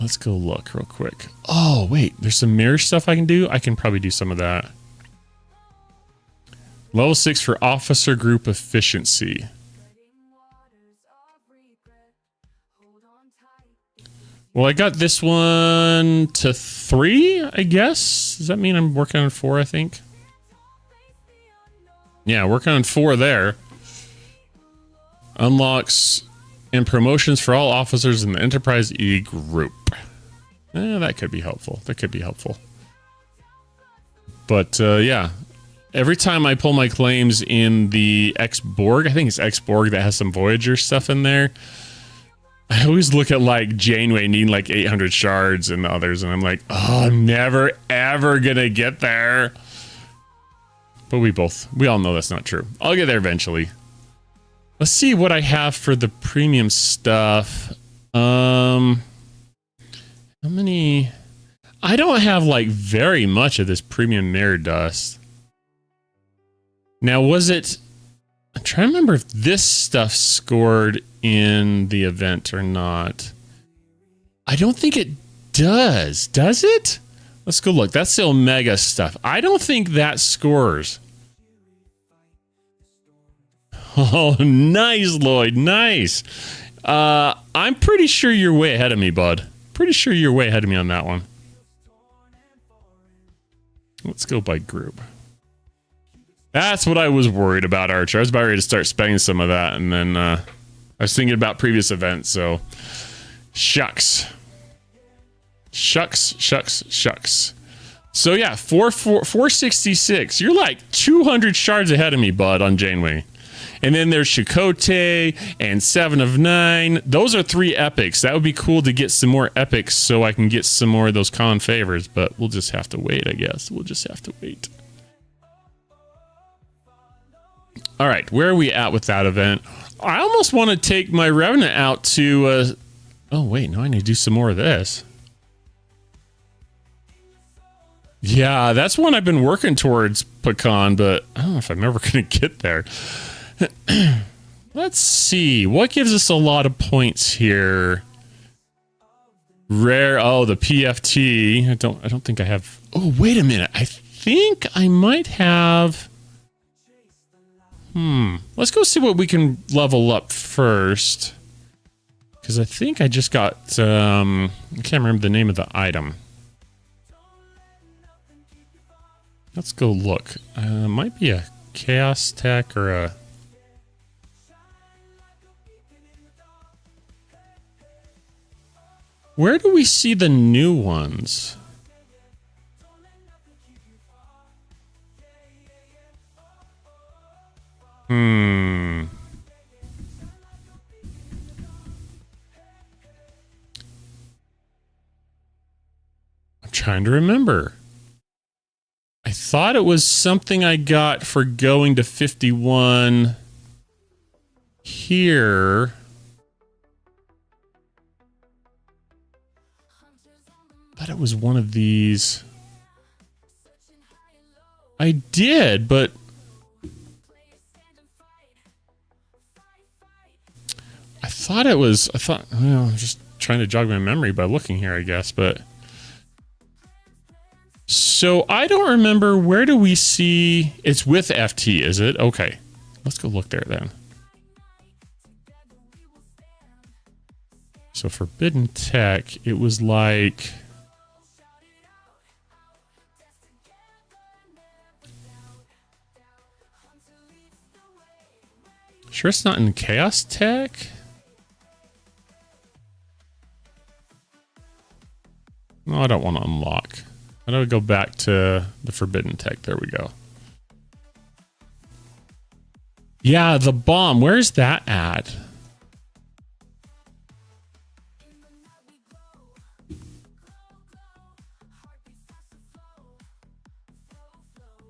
Let's go look real quick. Oh, wait. There's some mirror stuff I can do. I can probably do some of that. Level 6 for officer group efficiency. Well, I got this one to 3, I guess. Does that mean I'm working on 4, I think? Yeah, working on 4 there. Unlocks and promotions for all officers in the Enterprise E group. That could be helpful. That could be helpful. But yeah, every time I pull my claims in the X-Borg, I think it's X-Borg that has some Voyager stuff in there, I always look at like Janeway needing like 800 shards and the others, and I'm like, oh, I'm never ever gonna get there. But we all know that's not true. I'll get there eventually. Let's see what I have for the premium stuff. How many? I don't have like very much of this premium mirror dust. Now, was it? I'm trying to remember if this stuff scored in the event or not. I don't think it does. Does it? Let's go look. That's the Omega stuff. I don't think that scores. Oh, nice, Lloyd. Nice. I'm pretty sure you're way ahead of me, bud. Pretty sure you're way ahead of me on that one. Let's go by group. That's what I was worried about, Archer. I was about ready to start spending some of that, and then I was thinking about previous events, so shucks. Shucks. So yeah, 466. You're like 200 shards ahead of me, bud, on Janeway. And then there's Chakotay and 7 of 9. Those are 3 epics. That would be cool to get some more epics so I can get some more of those con favors, but we'll just have to wait, I guess. We'll just have to wait. All right, where are we at with that event? I almost want to take my Revenant out to... oh, wait, no, I need to do some more of this. Yeah, that's one I've been working towards, Pecan, but I don't know if I'm ever going to get there. Let's see. What gives us a lot of points here? Rare. Oh, the PFT. I don't think I have... Oh, wait a minute. I think I might have... Let's go see what we can level up first. Because I think I just got... I can't remember the name of the item. Let's go look. Might be a Chaos Tech or a... Where do we see the new ones? I'm trying to remember. I thought it was something I got for going to 51 here. I thought it was one of these. I did, but I thought it was, well, I'm just trying to jog my memory by looking here, I guess, but so I don't remember, where do we see, it's with FT, is it? Okay, let's go look there then. So Forbidden Tech, it was like, sure it's not in Chaos Tech? No, I don't want to unlock. I gotta go back to the Forbidden Tech. There we go. Yeah, the bomb. Where's that at?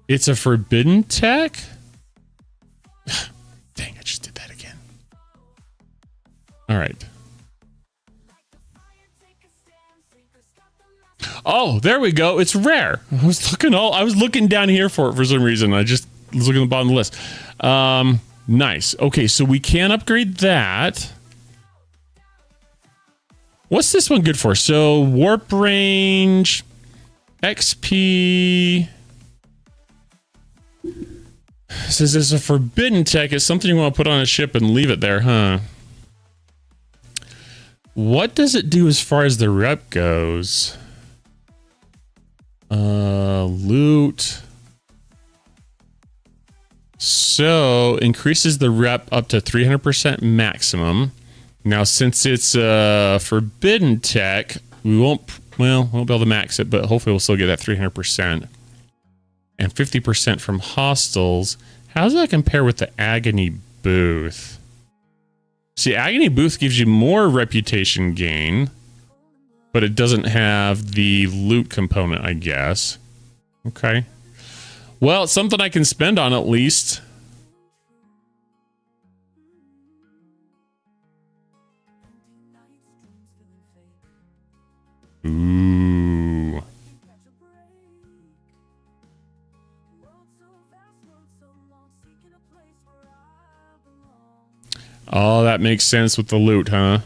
It's a Forbidden Tech? Dang, I just did that again. All right. Oh, there we go. It's rare. I was looking down here for it for some reason. I just was looking at the bottom of the list. Nice. Okay, so we can upgrade that. What's this one good for? So warp range, XP. Says it's a Forbidden Tech. It's something you want to put on a ship and leave it there, huh? What does it do as far as the rep goes? Loot. So increases the rep up to 300% maximum. Now, since it's forbidden tech, we won't be able to max it, but hopefully we'll still get that 300%. And 50% from hostiles. How does that compare with the Agony Booth? See, Agony Booth gives you more reputation gain, but it doesn't have the loot component, I guess. Okay. Well, it's something I can spend on at least. Ooh. Oh, that makes sense with the loot, huh?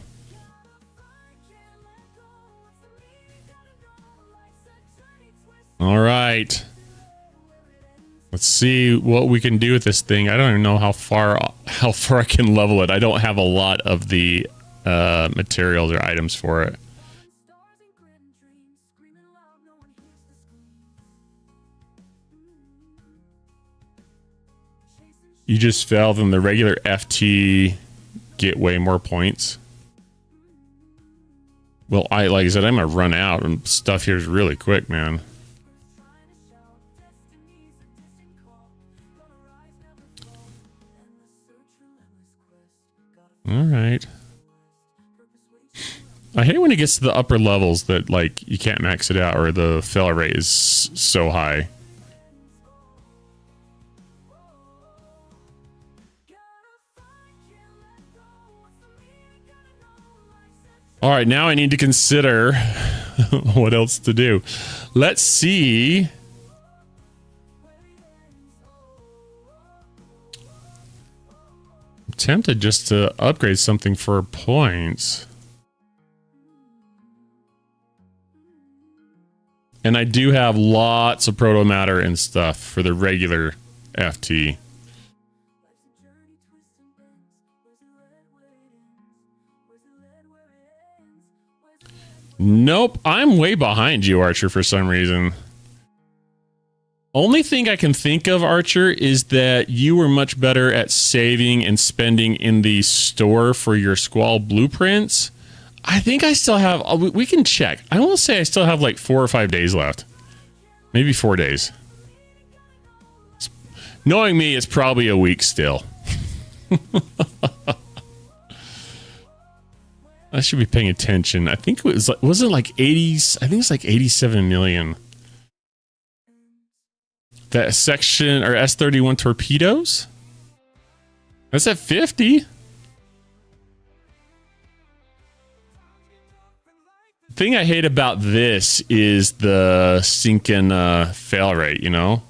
All right. Let's see what we can do with this thing. I don't even know how far I can level it. I don't have a lot of the materials or items for it. You just fell, then the regular FT get way more points. Well, like I said, I'm gonna run out, and stuff here is really quick, man. All right. I hate when it gets to the upper levels that like you can't max it out, or the fail rate is so high. All right, now I need to consider what else to do. Let's see. I'm tempted just to upgrade something for points. And I do have lots of proto matter and stuff for the regular FT. Nope, I'm way behind you, Archer, for some reason. Only thing I can think of, Archer, is that you were much better at saving and spending in the store for your Squall blueprints. I think I still have... We can check. I want to say I still have like 4 or 5 days left. Maybe 4 days. Knowing me, it's probably a week still. I should be paying attention. I think it was it like 80? I think it's like 87 million. That section or S-31 torpedoes? That's at 50. The thing I hate about this is the sinking fail rate, you know?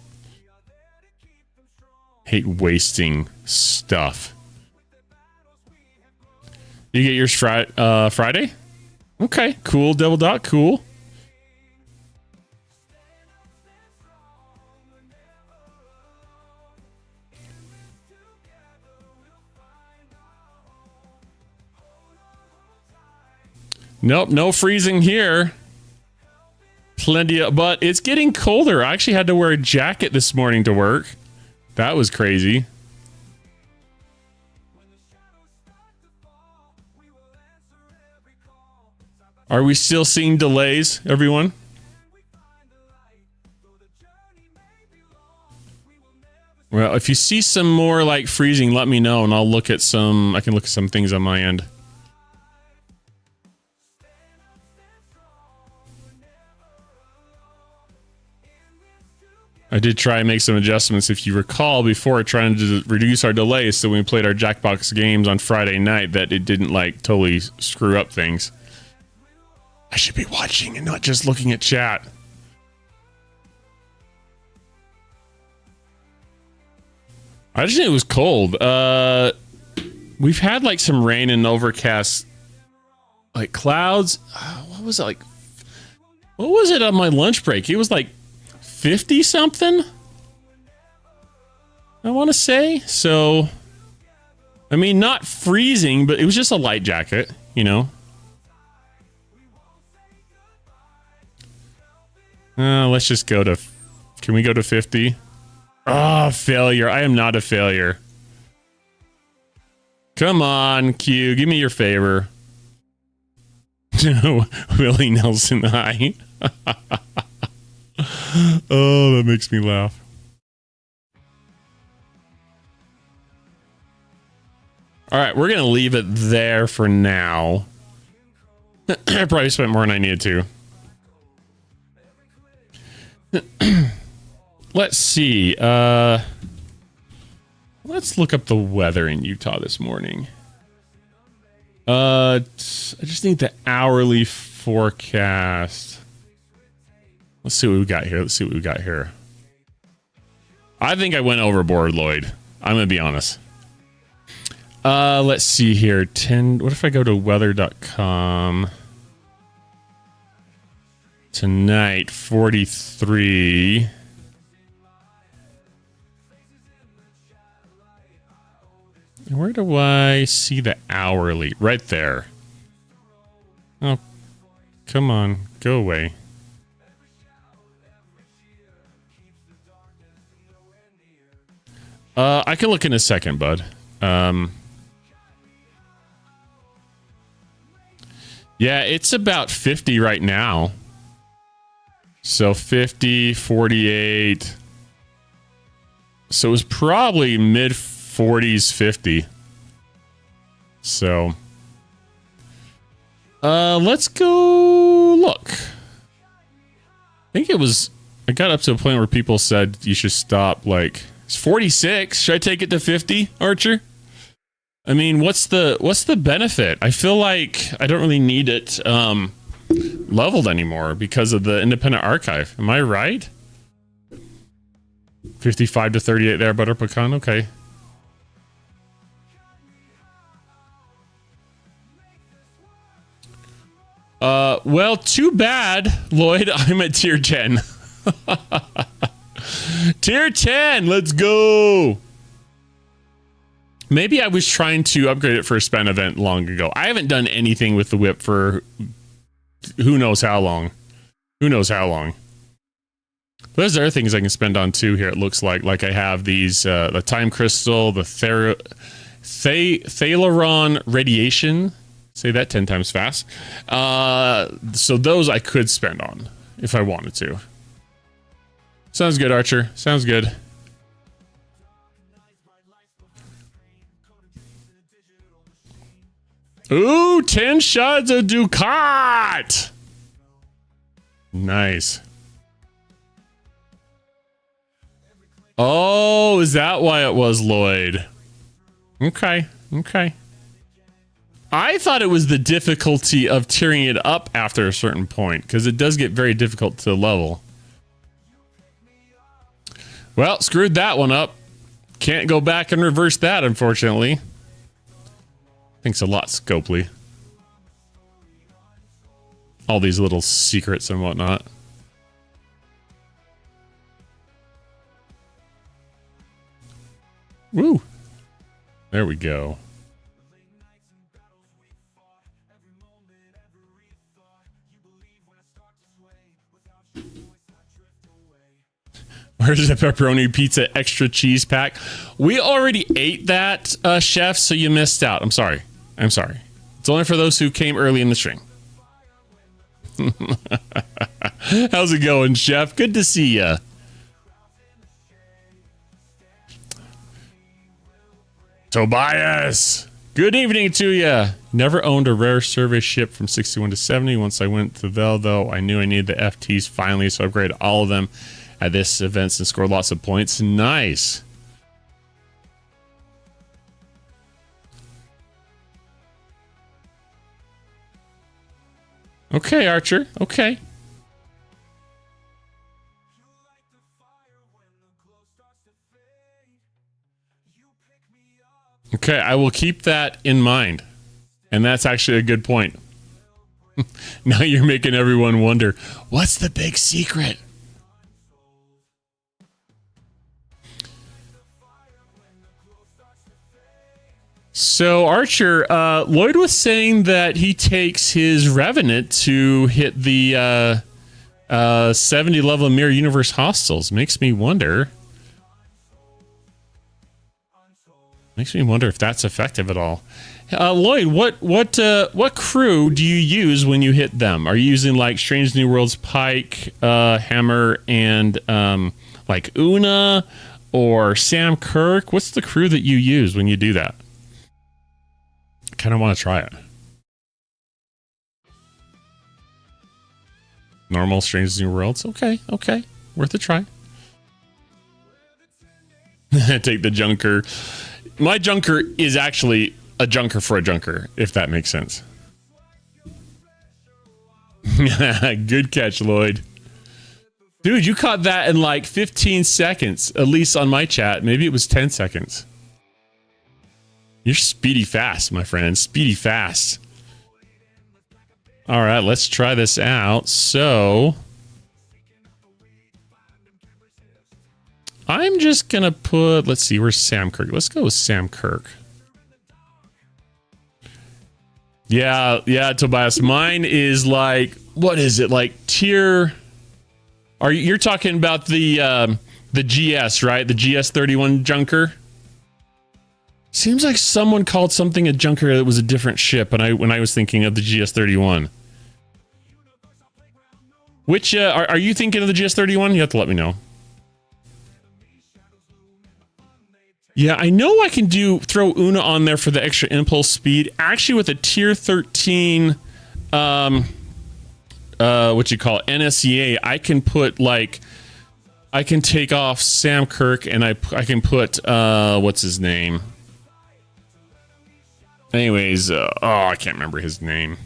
Hate wasting stuff. You get yours Friday? Okay, cool. Double dot, cool. Nope, no freezing here. Plenty of, but it's getting colder. I actually had to wear a jacket this morning to work. That was crazy. Are we still seeing delays, everyone? Well, if you see some more like freezing, let me know and I'll look at some, I can look at some things on my end. I did try and make some adjustments, if you recall, before trying to reduce our delays so when we played our Jackbox games on Friday night that it didn't like totally screw up things. I should be watching and not just looking at chat. I just think it was cold. We've had like some rain and overcast, like clouds. What was it like? What was it on my lunch break? It was like 50 something. I want to say. So, I mean, not freezing, but it was just a light jacket, you know. Let's just go to... Can we go to 50? Oh, failure. I am not a failure. Come on, Q. Give me your favor. No, Willie Nelson high. Oh, that makes me laugh. All right, we're going to leave it there for now. I probably spent more than I needed to. Let's see. Let's look up the weather in Utah this morning. I just need the hourly forecast. Let's see what we got here. I think I went overboard, Lloyd. I'm going to be honest. Let's see here. What if I go to weather.com? Tonight, 43. Where do I see the hourly? Right there. Oh, come on. Go away. I can look in a second, bud. Yeah, it's about 50 right now. So 50, 48. So it was probably mid 40s, 50. So let's go look. I think it was, I got up to a point where people said you should stop, like, it's 46. Should I take it to 50, Archer? I mean, what's the benefit? I feel like I don't really need it leveled anymore because of the independent archive. Am I right? 55 to 38 there, Butter Pecan. Okay. Well, too bad, Lloyd. I'm at tier 10. Tier 10, let's go. Maybe I was trying to upgrade it for a spend event long ago. I haven't done anything with the whip for who knows how long. But there's other things I can spend on too here, it looks like. Like I have these, the time crystal, the Thalaron radiation. Say that 10 times fast. So those I could spend on if I wanted to. Sounds good, Archer. Sounds good. Ooh, 10 shots of Ducat. Nice. Oh, is that why it was Lloyd? Okay. I thought it was the difficulty of tearing it up after a certain point, because it does get very difficult to level. Well, screwed that one up. Can't go back and reverse that, unfortunately. Thanks a lot, Scopely. All these little secrets and whatnot. Woo! There we go. Where's the pepperoni pizza extra cheese pack? We already ate that, chef, so you missed out. I'm sorry. It's only for those who came early in the stream. How's it going, chef? Good to see ya. Tobias, good evening to ya. Never owned a rare service ship from 61 to 70. Once I went to Vel, though, I knew I needed the FTs finally, so I upgraded all of them at this event and scored lots of points. Nice. Okay, Archer. Okay. Okay, I will keep that in mind. And that's actually a good point. Now you're making everyone wonder, what's the big secret? So, Archer, Lloyd was saying that he takes his Revenant to hit the 70 level Mirror Universe Hostiles. Makes me wonder. Makes me wonder if that's effective at all. Lloyd, what crew do you use when you hit them? Are you using like Strange New Worlds Pike, Hammer, and like Una or Sam Kirk? What's the crew that you use when you do that? I kind of want to try it. Normal Strange New Worlds. Okay. Worth a try. Take the junker. My junker is actually a junker for a junker, if that makes sense. Good catch, Lloyd. Dude, you caught that in like 15 seconds, at least on my chat. Maybe it was 10 seconds. You're speedy fast, my friend. Speedy fast. All right, let's try this out. So I'm just going to put, let's see, where's Sam Kirk? Let's go with Sam Kirk. Yeah, Tobias. Mine is like, what is it? Like tier, you're talking about the GS, right? The GS-31 junker? Seems like someone called something a junker that was a different ship when I was thinking of the GS-31. Which, are you thinking of the GS-31? You have to let me know. Yeah, I know I can throw Una on there for the extra impulse speed. Actually, with a tier 13, what you call it, NSEA, I can put like, I can take off Sam Kirk and I can put, what's his name? Anyways, I can't remember his name.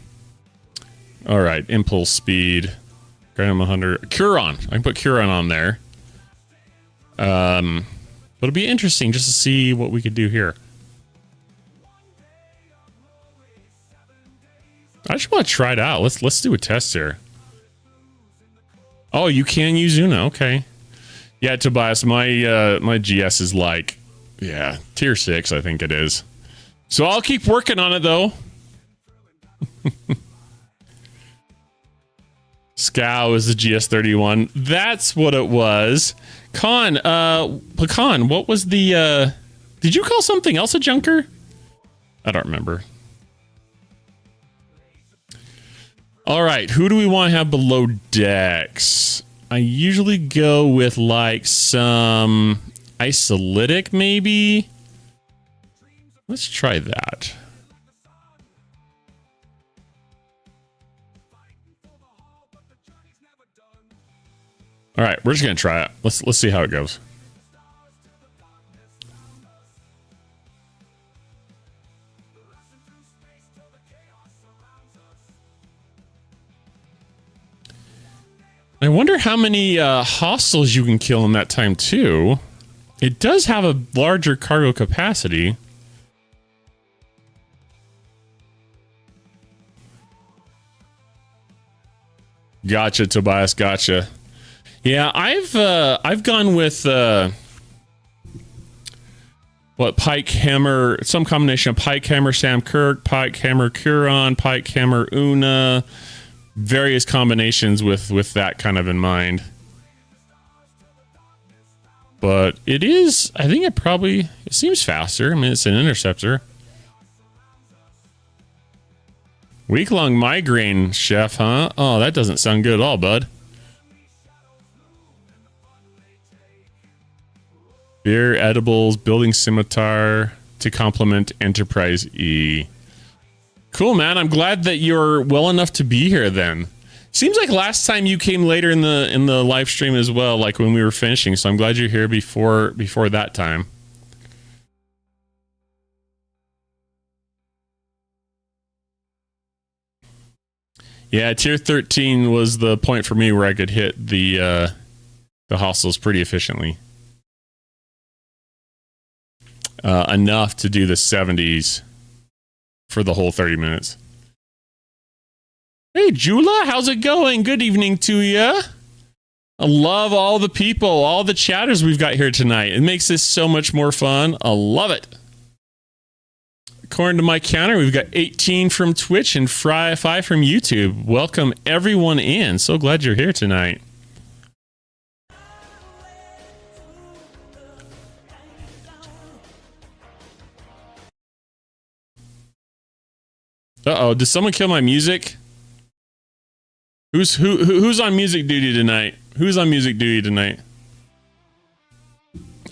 All right, impulse speed. Graham 100. Curon. I can put Curon on there. But it'll be interesting just to see what we could do here. I just want to try it out. Let's do a test here. Oh, you can use Una. Okay. Yeah, Tobias, my GS is like, yeah, tier 6, I think it is. So I'll keep working on it though. Scow is the GS-31. That's what it was. Pecan, what was the, did you call something else a junker? I don't remember. All right, who do we want to have below decks? I usually go with like some isolytic maybe. Let's try that. All right, we're just gonna try it. Let's see how it goes. I wonder how many hostiles you can kill in that time too. It does have a larger cargo capacity. Gotcha, Tobias. Gotcha. Yeah, I've gone with what, Pike Hammer, some combination of Pike Hammer Sam Kirk, Pike Hammer Curon, Pike Hammer Una, various combinations with that kind of in mind. But it is, I think it seems faster. I mean, it's an interceptor. Week-long migraine, chef, huh? Oh, that doesn't sound good at all, bud. Beer, edibles, building scimitar to complement Enterprise E. Cool, man. I'm glad that you're well enough to be here then. Seems like last time you came later in the live stream as well, like when we were finishing. So I'm glad you're here before that time. Yeah, tier 13 was the point for me where I could hit the hostiles pretty efficiently. Enough to do the 70s for the whole 30 minutes. Hey, Jula, how's it going? Good evening to you. I love all the people, all the chatters we've got here tonight. It makes this so much more fun. I love it. According to my counter, we've got 18 from Twitch and 5 from YouTube. Welcome everyone in. So glad you're here tonight. Uh-oh, did someone kill my music? Who's on music duty tonight? Who's on music duty tonight?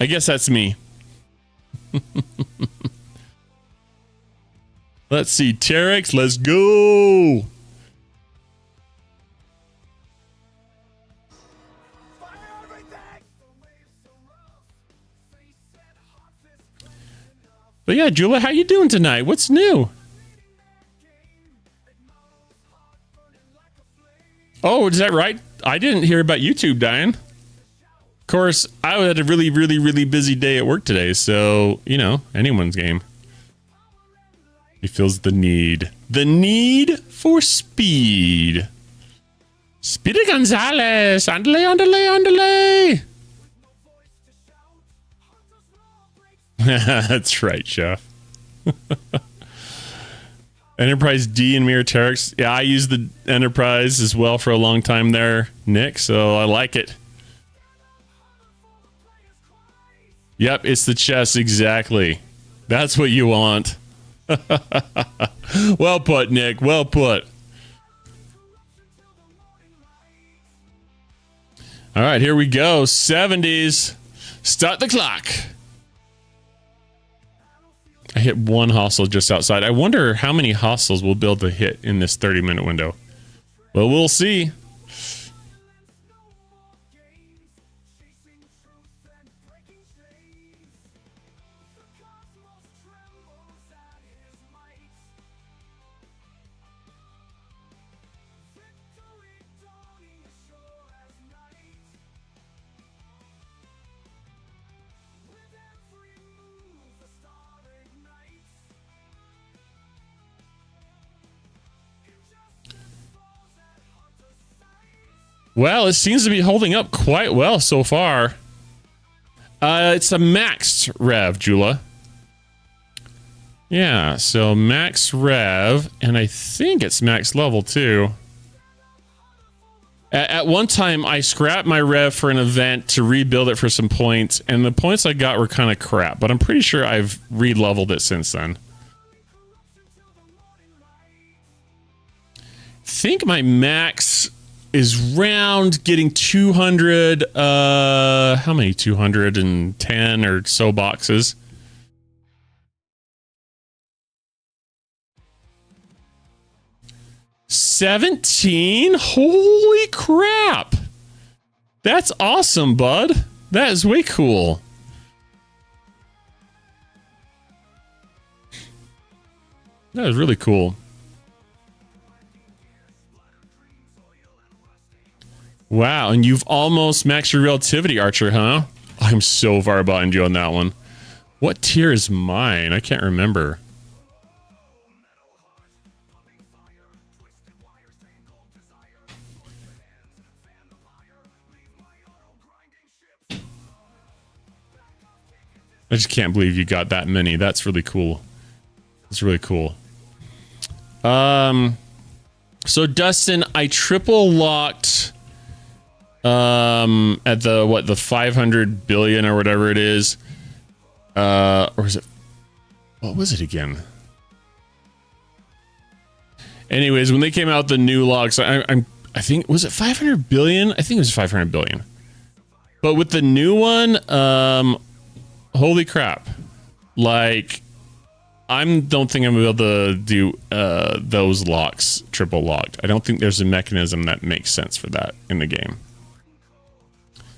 I guess that's me. Let's see, Terex, let's go. But yeah, Julia, how you doing tonight? What's new? Oh, is that right? I didn't hear about YouTube dying. Of course, I had a really, really, really busy day at work today, so, you know, anyone's game. He feels the need. The need for speed. Speedy Gonzalez. Andale, andale, andale. That's right, Chef. Enterprise D and Mirror Terex. Yeah, I used the Enterprise as well for a long time there, Nick, so I like it. Yep, it's the chess, exactly. That's what you want. Well put, Nick. Well put. All right, here we go. 70s. Start the clock. I hit one hostile just outside. I wonder how many hostiles we'll be able to hit in this 30-minute window. Well, we'll see. Well, it seems to be holding up quite well so far. It's a maxed rev, Jula. Yeah, so max rev, and I think it's max level too. At one time, I scrapped my rev for an event to rebuild it for some points, and the points I got were kind of crap, but I'm pretty sure I've re-leveled it since then. I think my max is round getting 200, how many? 210 or so boxes. $17? Holy crap. That's awesome, bud. That is way cool. That is really cool. Wow, and you've almost maxed your relativity, Archer, huh? I'm so far behind you on that one. What tier is mine? I can't remember. I just can't believe you got that many. That's really cool. That's really cool. So Dustin, I triple locked at the 500 billion or whatever it is, or is it, what was it again? Anyways, when they came out the new locks, I think, was it 500 billion? I think it was 500 billion. But with the new one, holy crap. Like, don't think I'm able to do those locks triple locked. I don't think there's a mechanism that makes sense for that in the game.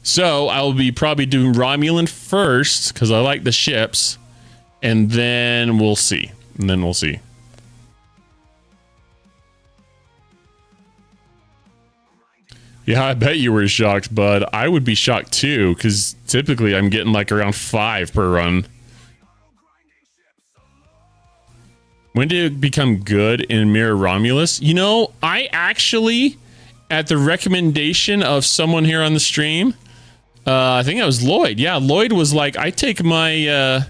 So I'll be probably doing Romulan first because I like the ships, and then we'll see. Yeah, I bet you were shocked, bud. I would be shocked too, because typically I'm getting like around 5 per run. When did it become good in Mirror Romulus? You know, I actually, at the recommendation of someone here on the stream, I think that was Lloyd. Yeah, Lloyd was like, I take my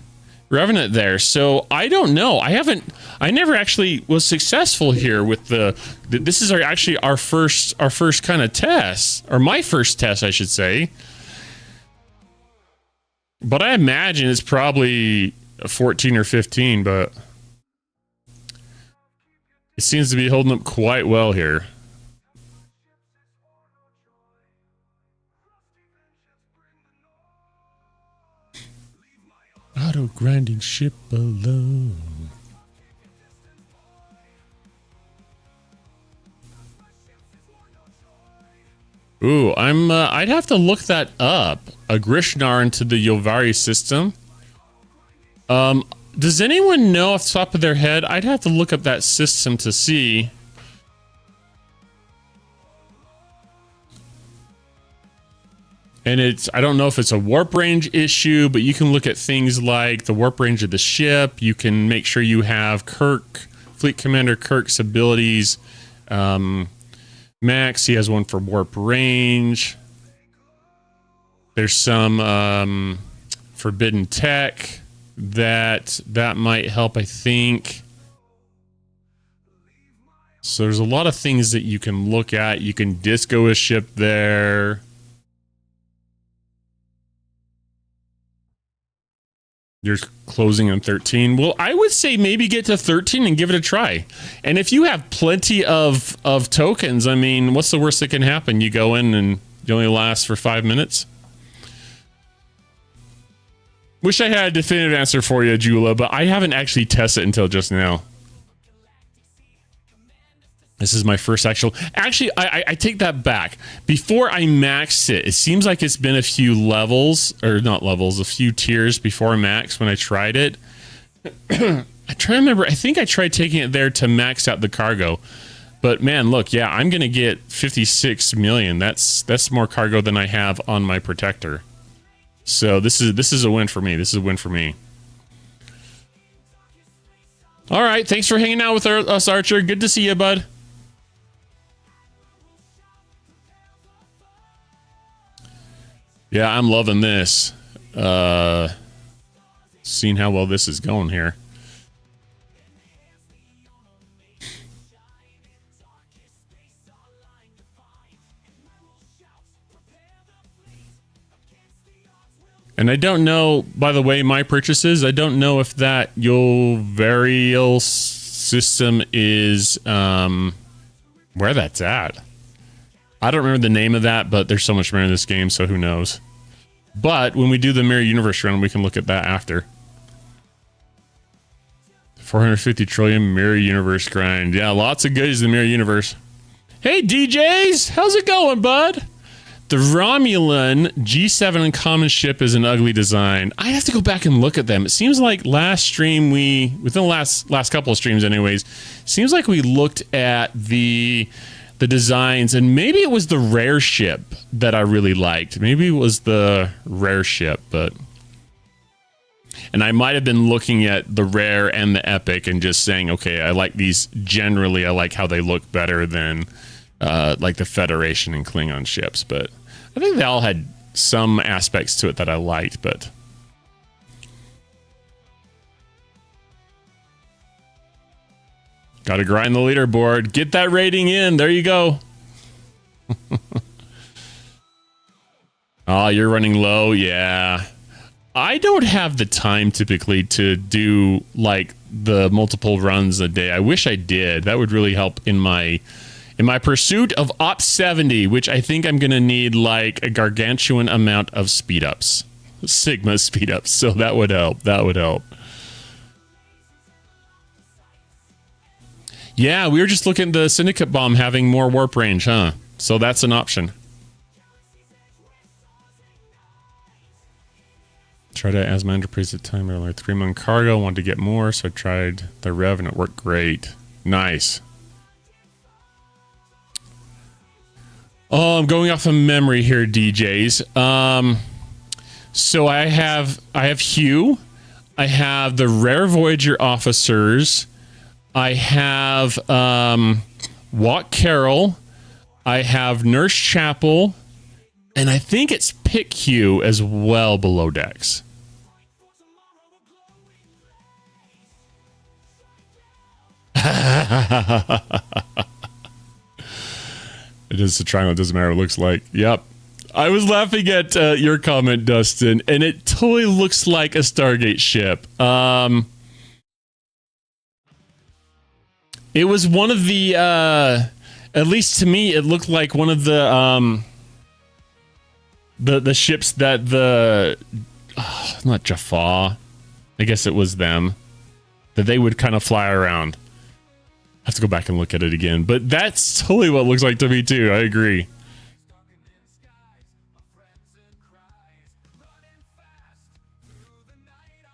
Revenant there. So I don't know. I never actually was successful here with this is actually our first kind of test, or my first test, I should say. But I imagine it's probably a 14 or 15, but It seems to be holding up quite well here. Auto grinding ship alone. Ooh, I'd have to look that up. A Grishnar into the Yovari system. Does anyone know off the top of their head? I'd have to look up that system to see. And I don't know if it's a warp range issue, but you can look at things like the warp range of the ship. You can make sure you have Fleet Commander Kirk's abilities. Max, he has one for warp range. There's some forbidden tech that might help, I think. So there's a lot of things that you can look at. You can disco a ship there. You're closing on 13. Well, I would say maybe get to 13 and give it a try. And if you have plenty of tokens, I mean, what's the worst that can happen? You go in and you only last for 5 minutes. Wish I had a definitive answer for you, Jula, but I haven't actually tested it until just now. This is my first actual... Actually, I take that back. Before I maxed it, it seems like it's been a few levels, or not levels, a few tiers before max when I tried it. I try to remember, I think I tried taking it there to max out the cargo. But man, look, yeah, I'm going to get 56 million. That's more cargo than I have on my protector. So this is a win for me. This is a win for me. All right, thanks for hanging out with us, Archer. Good to see you, bud. Yeah, I'm loving this. Seeing how well this is going here. And I don't know, by the way, my purchases, I don't know if that Yovarial system is where that's at. I don't remember the name of that, but there's so much more in this game, so who knows. But when we do the Mirror Universe run, we can look at that after. 450 trillion Mirror Universe grind. Yeah, lots of goodies in the Mirror Universe. Hey, DJs! How's it going, bud? The Romulan G7 Uncommon ship is an ugly design. I have to go back and look at them. It seems like last stream within the last couple of streams anyways, seems like we looked at the designs, and maybe it was the rare ship that I really liked. Maybe it was the rare ship, and I might have been looking at the rare and the epic and just saying, okay, I like these generally. I like how they look better than like the Federation and Klingon ships, but I think they all had some aspects to it that I liked, but gotta grind the leaderboard. Get that rating in. There you go. Oh, you're running low. Yeah. I don't have the time typically to do like the multiple runs a day. I wish I did. That would really help in my pursuit of Op 70, which I think I'm going to need like a gargantuan amount of speed ups. Sigma speed ups. So that would help. That would help. Yeah, we were just looking at the Syndicate Bomb having more warp range, huh? So that's an option. Tried it as my enterprise at the time. Like 3-month cargo. Wanted to get more, so I tried the Rev and it worked great. Nice. Oh, I'm going off of memory here, DJs. So I have Hugh. I have the Rare Voyager officers. I have Watt Carroll. I have Nurse Chapel. And I think it's Pick Hugh as well below decks. It is the triangle. It doesn't matter what it looks like. Yep. I was laughing at your comment, Dustin, and it totally looks like a Stargate ship. It was one of the, at least to me, it looked like one of the ships that not Jaffa, I guess it was them, that they would kind of fly around. I have to go back and look at it again, but that's totally what it looks like to me too. I agree.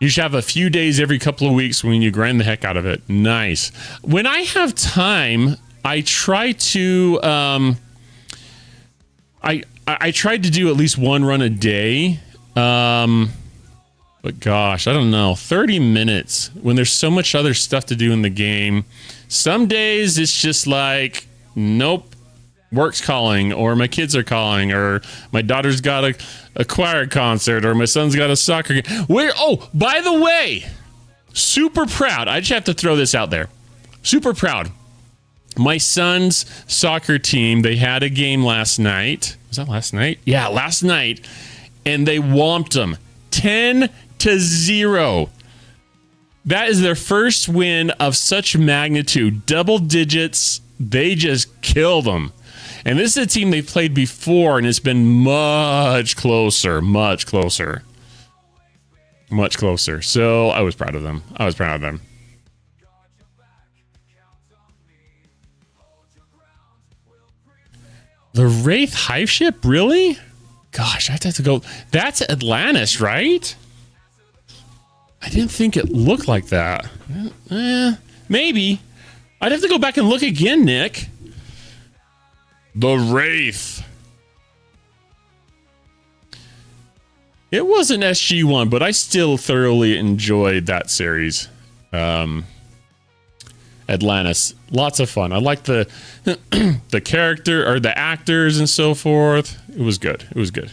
You should have a few days every couple of weeks when you grind the heck out of it. Nice. When I have time, I try to I tried to do at least one run a day. But gosh, I don't know. 30 minutes when there's so much other stuff to do in the game. Some days it's just like, nope, work's calling, or my kids are calling, or my daughter's got a choir concert, or my son's got a soccer game. Oh, by the way, super proud. I just have to throw this out there. Super proud. My son's soccer team, they had a game last night. Was that last night? Yeah, last night. And they whomped them 10-0. That is their first win of such magnitude. Double digits. They just killed them. And this is a team they've played before, and it's been much closer. Much closer. Much closer. So I was proud of them. I was proud of them. The Wraith Hive ship? Really? Gosh, I'd have to go. That's Atlantis, right? I didn't think it looked like that. Maybe. I'd have to go back and look again, Nick. The Wraith. It wasn't SG-1, but I still thoroughly enjoyed that series. Atlantis. Lots of fun. I like the the character or the actors and so forth. It was good. It was good.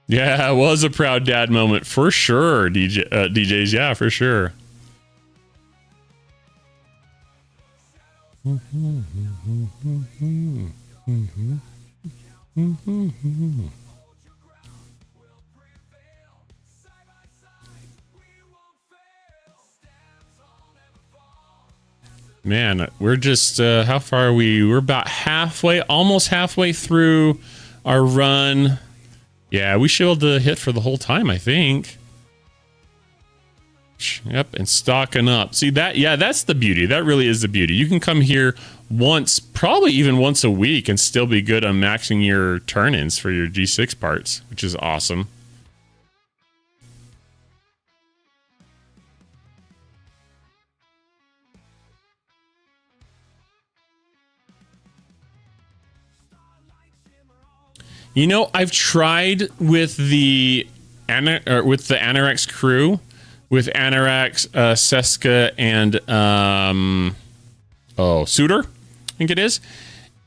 Yeah, it was a proud dad moment for sure, DJs. Yeah, for sure. Man, we're just how far are we? We're about halfway, almost halfway through our run. Yeah, we should be able to hit for the whole time, I think. Yep, and stocking up. See that? Yeah, that's the beauty. That really is the beauty. You can come here once, probably even once a week, and still be good on maxing your turn-ins for your G6 parts, which is awesome. You know, I've tried with the Anorex crew, with Anorex, Seska, and Suitor, I think it is,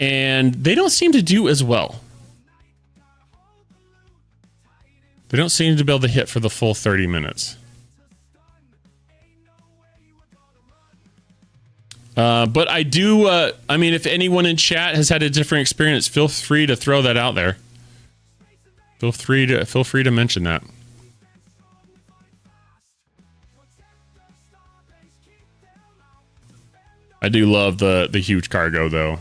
and they don't seem to do as well. They don't seem to be able to hit for the full 30 minutes. But I do. I mean, if anyone in chat has had a different experience, feel free to throw that out there. Feel free to mention that. I do love the huge cargo though.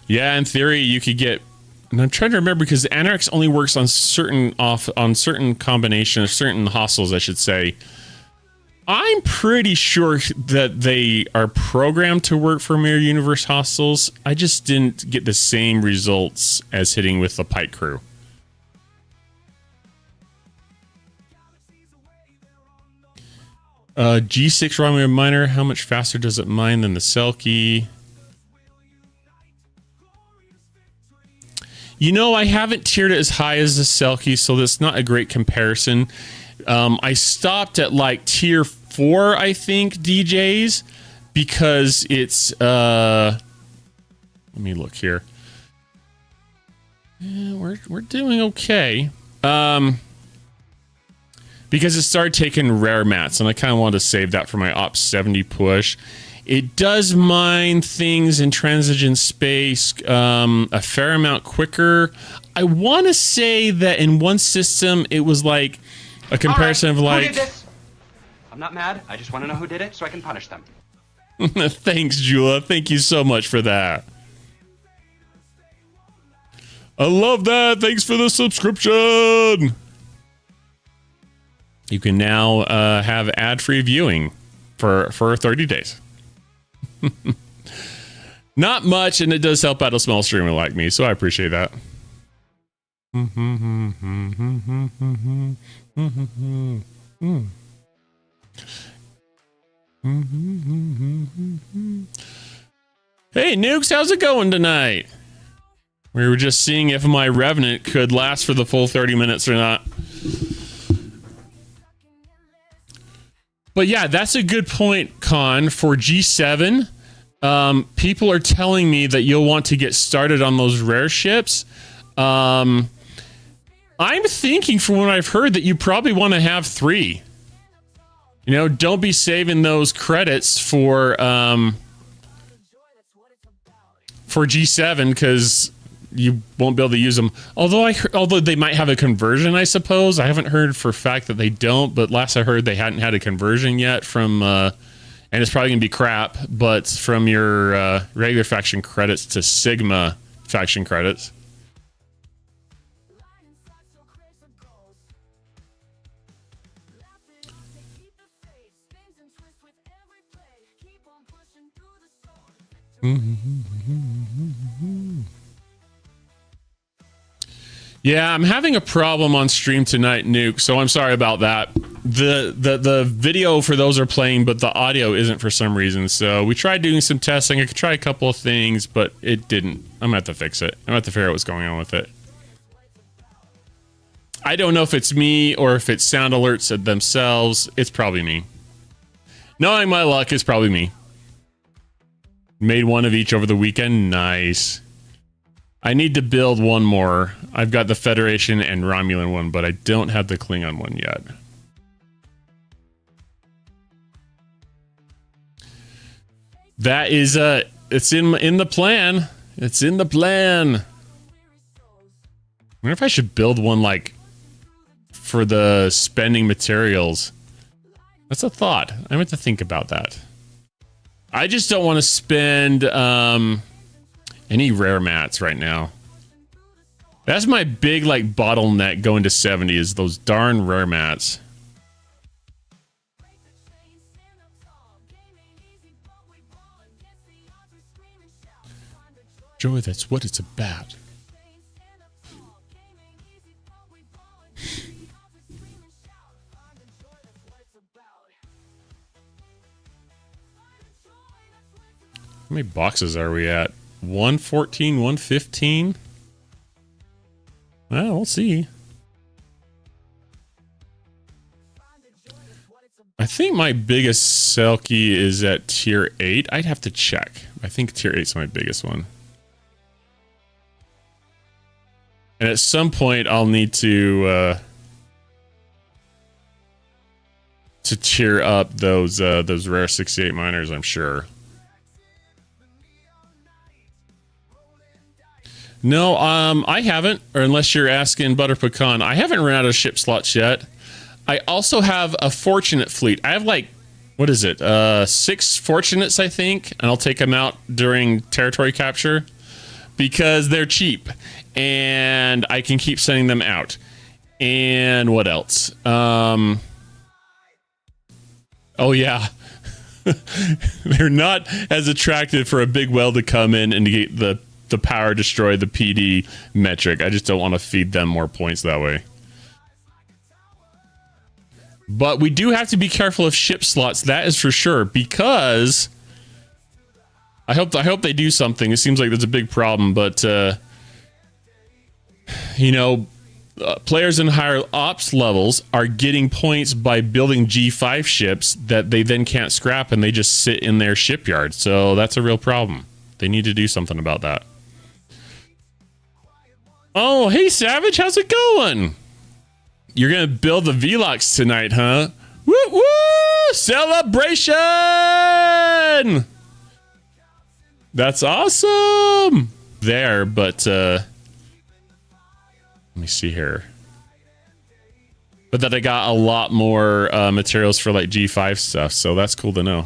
Yeah, in theory you could get, and I'm trying to remember because the Anorex only works on certain combinations, certain hostels, I should say. I'm pretty sure that they are programmed to work for Mirror Universe hostels. I just didn't get the same results as hitting with the Pike crew. G6 Romeo Miner, how much faster does it mine than the Selkie? You know, I haven't tiered it as high as the Selkie, so that's not a great comparison. I stopped at like tier 4, I think, DJs, because it's let me look here. Yeah, we're doing okay. Because it started taking rare mats, and I kind of wanted to save that for my Ops 70 push. It does mine things in transition space a fair amount quicker. I want to say that in one system, it was like A comparison of Who like. did this? I'm not mad. I just want to know who did it so I can punish them. Thanks, Jula. Thank you so much for that. I love that. Thanks for the subscription. You can now have ad-free viewing for 30 days. Not much, and it does help out a small streamer like me, so I appreciate that. Hey, Nukes, how's it going tonight? We were just seeing if my Revenant could last for the full 30 minutes or not. But yeah, that's a good point, Con. For G7, people are telling me that you'll want to get started on those rare ships. I'm thinking, from what I've heard, that you probably want to have 3. You know, don't be saving those credits for G7 because you won't be able to use them. Although they might have a conversion, I suppose. I haven't heard for a fact that they don't, but last I heard they hadn't had a conversion yet from, and it's probably going to be crap, but from your regular faction credits to Sigma faction credits. Yeah, I'm having a problem on stream tonight, Nuke, so I'm sorry about that. The video for those are playing, but the audio isn't for some reason. So we tried doing some testing. I could try a couple of things, but it didn't. I'm gonna have to fix it. I'm gonna have to figure out what's going on with it. I don't know if it's me or if it's sound alerts themselves. It's probably me. Knowing my luck, it's probably me. Made one of each over the weekend. Nice. I need to build one more. I've got the Federation and Romulan one, but I don't have the Klingon one yet. That is it's in the plan. It's in the plan. I wonder if I should build one like for the spending materials. That's a thought. I meant to think about that. I just don't want to spend any rare mats right now. That's my big like bottleneck going to 70 is those darn rare mats. Joey, that's what it's about. How many boxes are we at? 114, 115? Well, we'll see. I think my biggest Selkie is at tier 8. I'd have to check. I think tier 8 is my biggest one. And at some point, I'll need to tier up those rare 68 miners, I'm sure. No, I haven't, or unless you're asking Butter Pecan, I haven't run out of ship slots yet. I also have a Fortunate fleet. I have like, what is it? 6 Fortunates, I think, and I'll take them out during territory capture because they're cheap and I can keep sending them out. And what else? Oh yeah. They're not as attractive for a big whale to come in and to get the power destroy the PD metric. I just don't want to feed them more points that way. But we do have to be careful of ship slots, that is for sure, because I hope they do something. It seems like there's a big problem, but you know, players in higher ops levels are getting points by building G5 ships that they then can't scrap and they just sit in their shipyard. So that's a real problem. They need to do something about that. Oh, hey, Savage, how's it going? You're going to build the Velox tonight, huh? Woo woo! Celebration! That's awesome! There, but, let me see here. but that I got a lot more materials for like G5 stuff. So that's cool to know.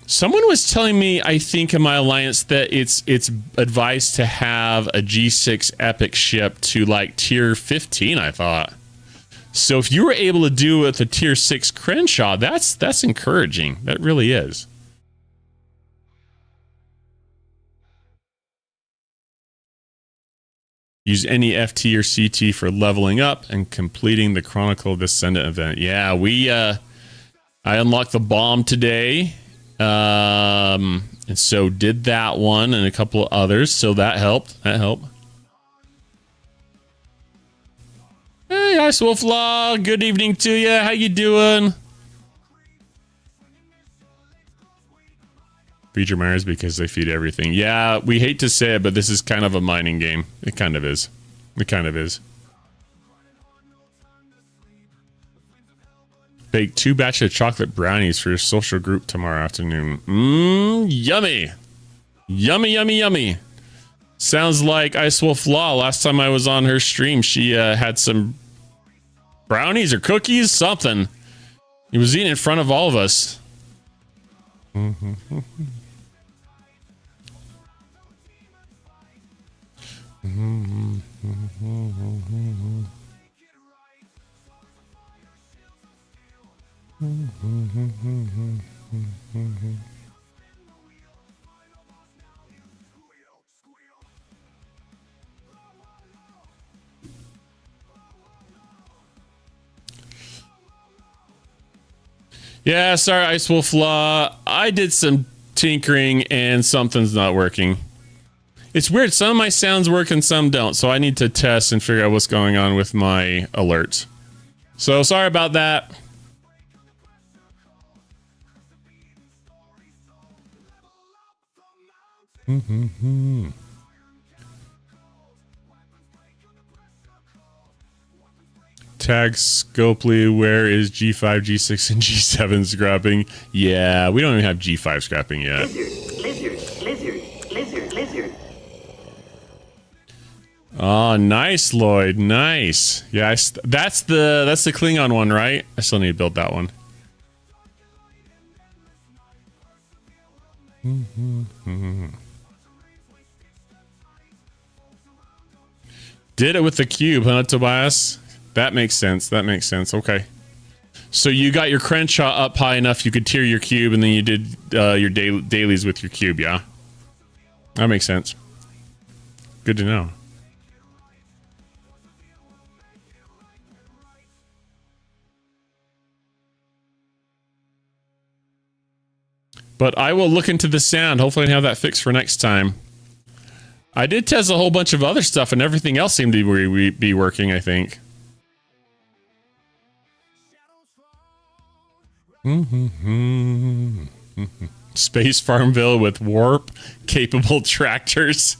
Someone was telling me, I think in my alliance, that it's advised to have a G6 Epic ship to like tier 15, I thought. So if you were able to do it with a tier 6 Crenshaw, that's encouraging. That really is. Use any FT or CT for leveling up and completing the Chronicle Descendant event. Yeah, I unlocked the bomb today. And so did that one and a couple of others, so that helped. Hey, Ice Wolf Law, good evening to you. How you doing? Feed your miners because they feed everything. Yeah, we hate to say it, but this is kind of a mining game. It kind of is. Bake 2 batches of chocolate brownies for your social group tomorrow afternoon. Yummy. Yummy. Sounds like Ice Wolf Law. Last time I was on her stream, she had some brownies or cookies, something. He was eating in front of all of us. Yeah, sorry, Ice Wolf Law. I did some tinkering and something's not working. It's weird. Some of my sounds work and some don't, so I need to test and figure out what's going on with my alerts. So sorry about that. Tag Scopely, where is G5, G6, and G7 scrapping? Yeah, we don't even have G5 scrapping yet. Lizard. Oh, nice, Lloyd. Nice. Yeah, that's the Klingon one, right? I still need to build that one. Did it with the cube, huh, Tobias? That makes sense. Okay. So you got your Crenshaw up high enough you could tier your cube, and then you did your dailies with your cube, yeah? That makes sense. Good to know. But I will look into the sound. Hopefully I can have that fixed for next time. I did test a whole bunch of other stuff, and everything else seemed to be working, I think. Space Farmville with warp capable tractors.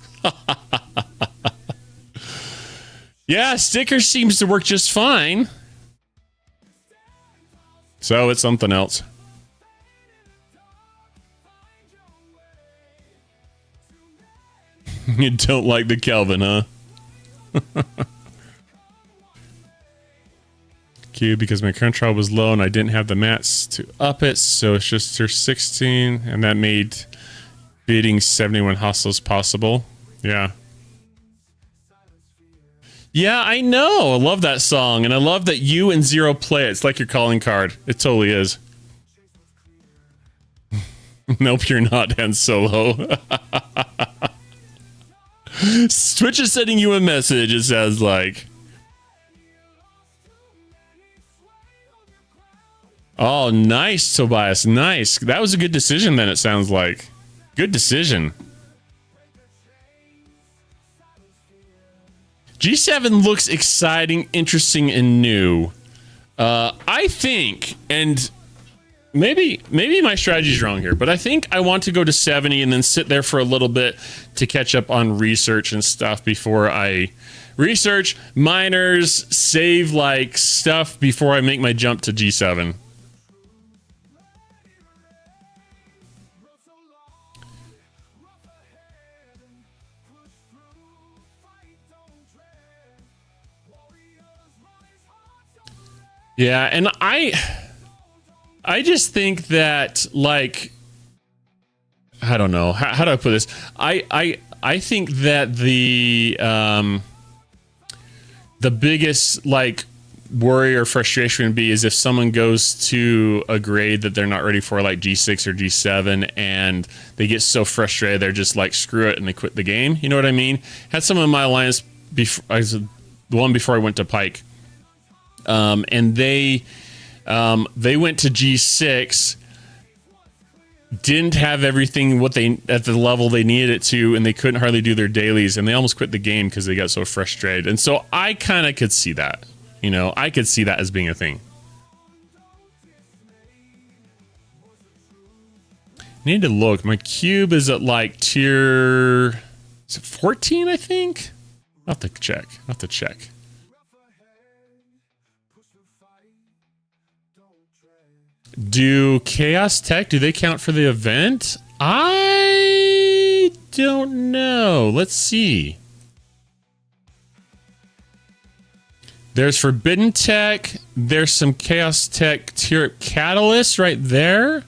Yeah, sticker seems to work just fine. So it's something else. You don't like the Kelvin, huh? Q, because my current trial was low and I didn't have the mats to up it, so it's just tier 16, and that made beating 71 hostels possible. Yeah. Yeah, I know. I love that song, and I love that you and Zero play it. It's like your calling card. It totally is. Nope, you're not, Han Solo. Twitch is sending you a message, it sounds like. Oh, nice, Tobias. Nice. That was a good decision then, it sounds like. Good decision. G7 looks exciting, interesting, and new. I think, and maybe my strategy's wrong here, but I think I want to go to 70 and then sit there for a little bit to catch up on research and stuff before I research miners, save like stuff before I make my jump to G7. Yeah, and I just think that, like, I don't know how do I put this. I think that the biggest like worry or frustration would be is if someone goes to a grade that they're not ready for, like G6 or G7, and they get so frustrated they're just like screw it and they quit the game. You know what I mean? Had someone in my alliance before, the one before I went to Pike, and they went to G6, didn't have everything what they at the level they needed it to, and they couldn't hardly do their dailies, and they almost quit the game because they got so frustrated. And so I kind of could see that. You know, I could see that as being a thing. Need to look. My cube is at like tier, is it 14, I think? I'll have to check. I'll have to check. Do Chaos Tech, do they count for the event? I don't know. Let's see. There's Forbidden Tech. There's some Chaos Tech tier Catalyst right there.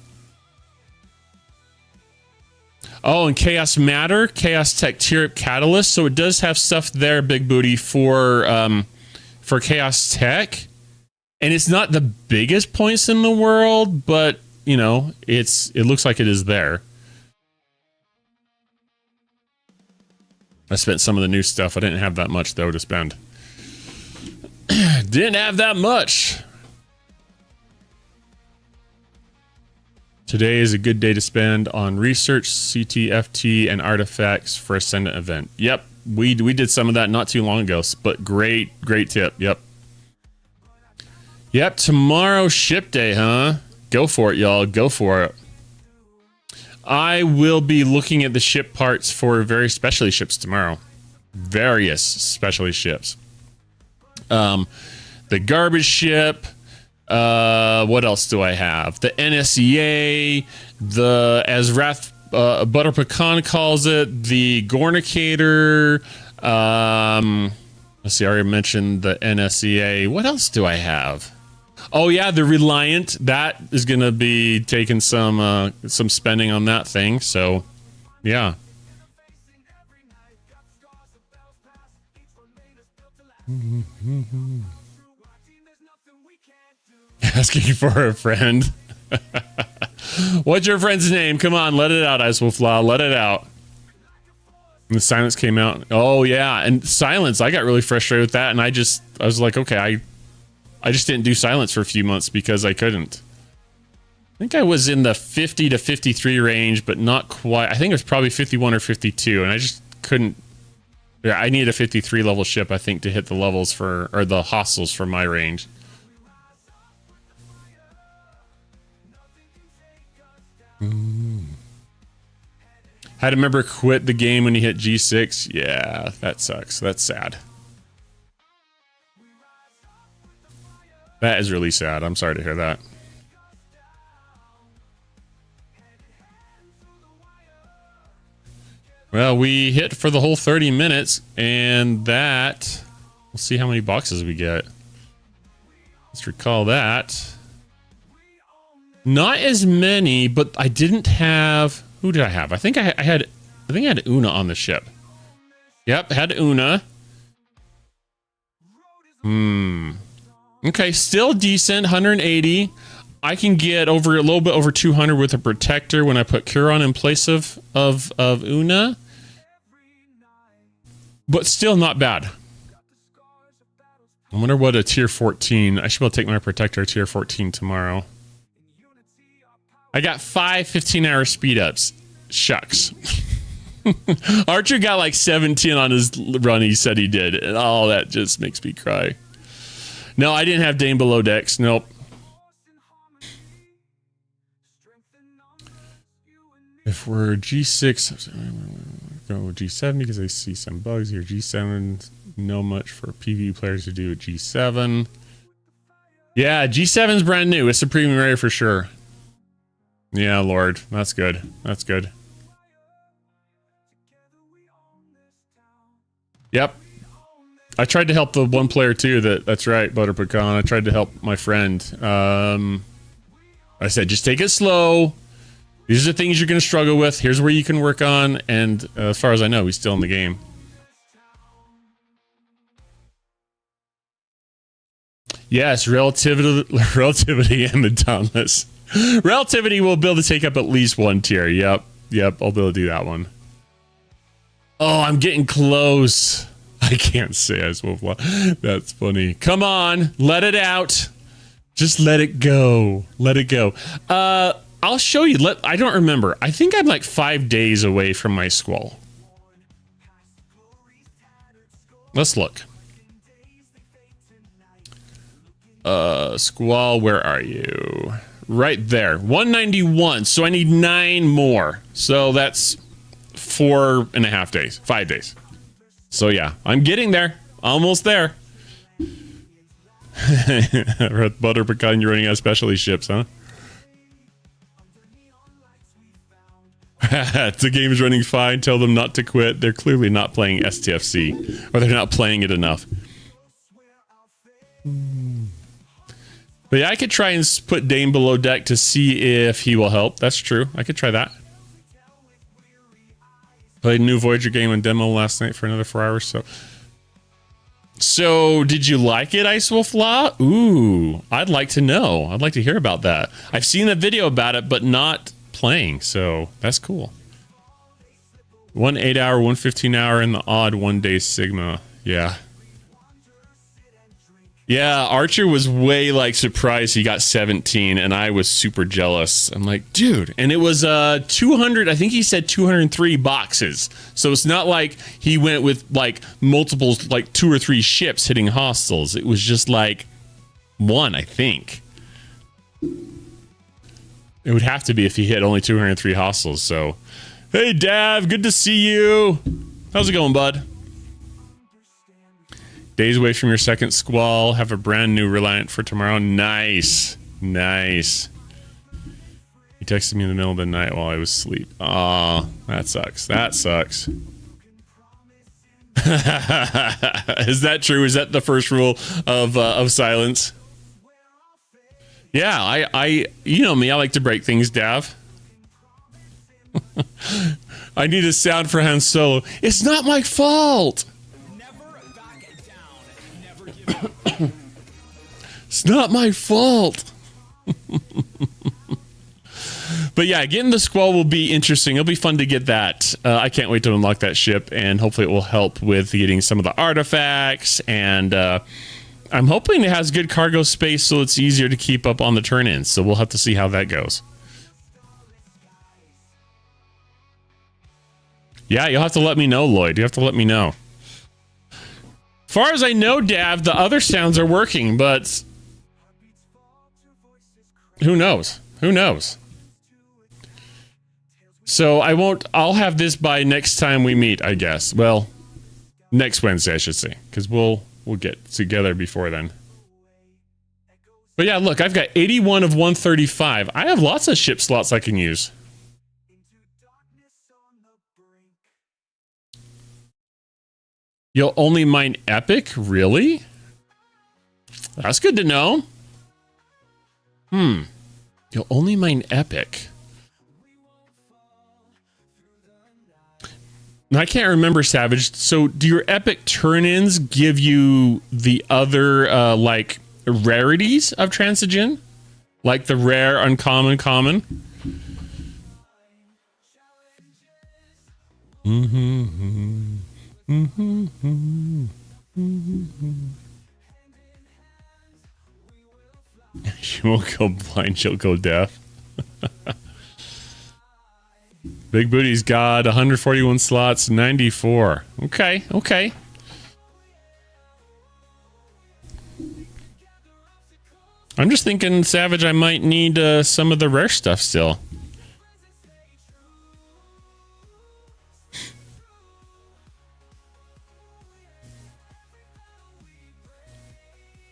Oh, and Chaos Matter, Chaos Tech tier Catalyst. So it does have stuff there, Big Booty, for Chaos Tech. And it's not the biggest points in the world, but you know, it looks like it is there. I spent some of the new stuff. I didn't have that much though to spend. Didn't have that much. Today is a good day to spend on research, CTFT, and artifacts for Ascendant event. Yep, we did some of that not too long ago, but great tip. Yep, tomorrow ship day, huh? Go for it, y'all. Go for it. I will be looking at the ship parts for various specialty ships tomorrow. Various specialty ships. The garbage ship. What else do I have? The NSEA. The, as Wrath Butter Pecan calls it, the Gornicator. Let's see, I already mentioned the NSEA. What else do I have? Oh yeah, the Reliant. That is going to be taking some spending on that thing. So, yeah. Asking for a friend. What's your friend's name? Come on, let it out, Icewolf. Let it out. And the silence came out. Oh yeah, and silence. I got really frustrated with that, and I was like, okay, I just didn't do silence for a few months because I couldn't. I think I was in the 50 to 53 range, but not quite. I think it was probably 51 or 52, and I just couldn't. Yeah, I needed a 53 level ship, I think, to hit the levels for, or the hostiles for my range. Had a member quit the game when he hit G6. Yeah, that sucks. That's sad. That is really sad. I'm sorry to hear that. Well, we hit for the whole 30 minutes, and that... We'll see how many boxes we get. Let's recall that. Not as many, but I didn't have... Who did I have? I think I had Una on the ship. Yep, had Una. Okay, still decent, 180. I can get over a little bit over 200 with a protector when I put Curon in place of Una. But still not bad. I wonder what a tier 14. I should be able to take my protector tier 14 tomorrow. I got 5 15-hour speed ups. Shucks. Archer got like 17 on his run, he said he did. And oh, that just makes me cry. No, I didn't have Dane below decks. Nope. If we're G6, go G7 because I see some bugs here. G7, no much for PvE players to do at G7. Yeah, G7's brand new. It's a premium rare for sure. Yeah, Lord. That's good. That's good. Yep. I tried to help the one player too. That's right, Butter Pecan. I tried to help my friend. I said, just take it slow. These are the things you're going to struggle with. Here's where you can work on. And as far as I know, he's still in the game. Yes, relativity and the Dauntless. Relativity will be able to take up at least one tier. Yep, I'll be able to do that one. Oh, I'm getting close. I can't say I will fly. That's funny. Come on, let it out. Just let it go. Let it go. I'll show you. I don't remember. I think I'm like 5 days away from my squall. Let's look. Squall, where are you? Right there. 191. So I need 9 more. So that's 4.5 days. 5 days. So yeah, I'm getting there. Almost there. Butter Pecan, you're running out of specialty ships, huh? The game is running fine. Tell them not to quit. They're clearly not playing STFC. Or they're not playing it enough. But yeah, I could try and put Dane below deck to see if he will help. That's true. I could try that. Played a new Voyager game and demo last night for another 4 hours. So did you like it, Ice Wolf Law? Ooh, I'd like to know. I'd like to hear about that. I've seen a video about it, but not playing. So that's cool. 1 8-hour, 1 15-hour, and the odd 1 day Sigma. Yeah. Yeah, Archer was way like surprised he got 17, and I was super jealous. I'm like, dude, and it was 200. I think he said 203 boxes. So it's not like he went with like multiple, like 2 or 3 ships hitting hostiles. It was just like 1, I think. It would have to be if he hit only 203 hostiles. So, hey, Dav, good to see you. How's it going, bud? Days away from your second squall. Have a brand new Reliant for tomorrow. Nice. Nice. He texted me in the middle of the night while I was asleep. Aw, that sucks. That sucks. Is that true? Is that the first rule of silence? Yeah, I you know me, I like to break things, Dav. I need a sound for Han Solo. It's not my fault. It's not my fault. But yeah, getting the squall will be interesting. It'll be fun to get that. I can't wait to unlock that ship, and hopefully it will help with getting some of the artifacts. And I'm hoping it has good cargo space so it's easier to keep up on the turn-ins. So we'll have to see how that goes. Yeah, you'll have to let me know, Lloyd. You have to let me know. Far as I know, Dav, the other sounds are working, but who knows? Who knows? So I'll have this by next time we meet, I guess. Well, next Wednesday, I should say, because we'll get together before then. But yeah, look, I've got 81 of 135. I have lots of ship slots I can use. You'll only mine epic? Really? That's good to know. You'll only mine epic. I can't remember, Savage. So do your epic turn-ins give you the other, like, rarities of Transigen? Like the rare, uncommon, common? She won't go blind, she'll go deaf. Big Booty's got 141 slots, 94. Okay, okay. I'm just thinking, Savage, I might need some of the rare stuff still.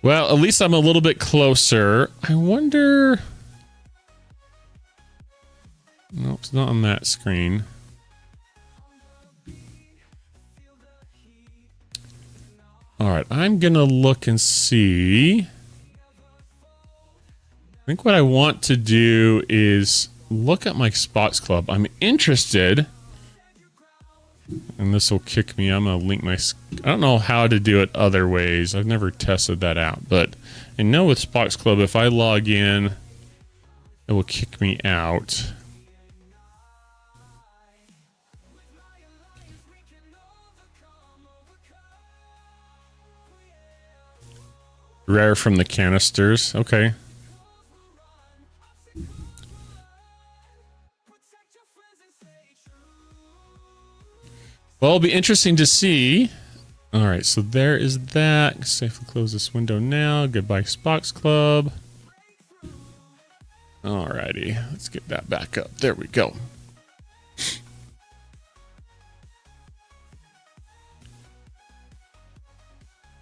Well, at least I'm a little bit closer. I wonder... Nope, it's not on that screen. All right, I'm gonna look and see. I think what I want to do is look at my Spots Club. I'm interested, and this will kick me. I'm gonna link my. I don't know how to do it other ways. I've never tested that out, but I know with Spots Club, if I log in, it will kick me out. Rare from the canisters. Okay. Well, it'll be interesting to see. All right, so there is that. Safely close this window now. Goodbye, Spots Club. Alrighty, let's get that back up. There we go.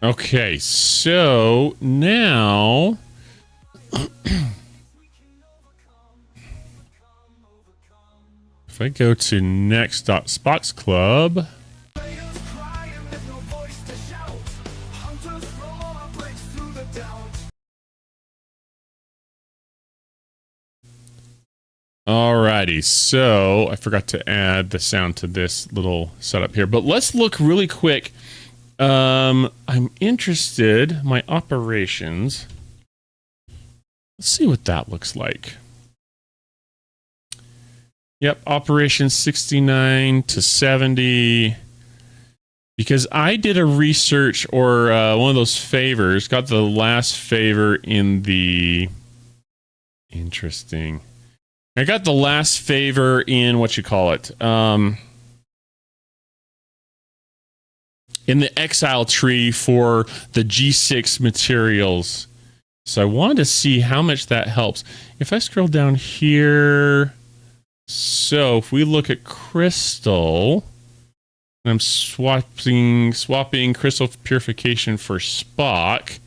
Okay, so now if I go to next.spots club, alrighty, so I forgot to add the sound to this little setup here, but let's look really quick. I'm interested, my operations. Let's see what that looks like. Yep, operations 69 to 70. Because I did a research or one of those favors, got the last favor in the... Interesting. I got the last favor in, what you call it, in the exile tree for the G6 materials. So I wanted to see how much that helps. If I scroll down here, so if we look at crystal, and I'm swapping crystal purification for Spock,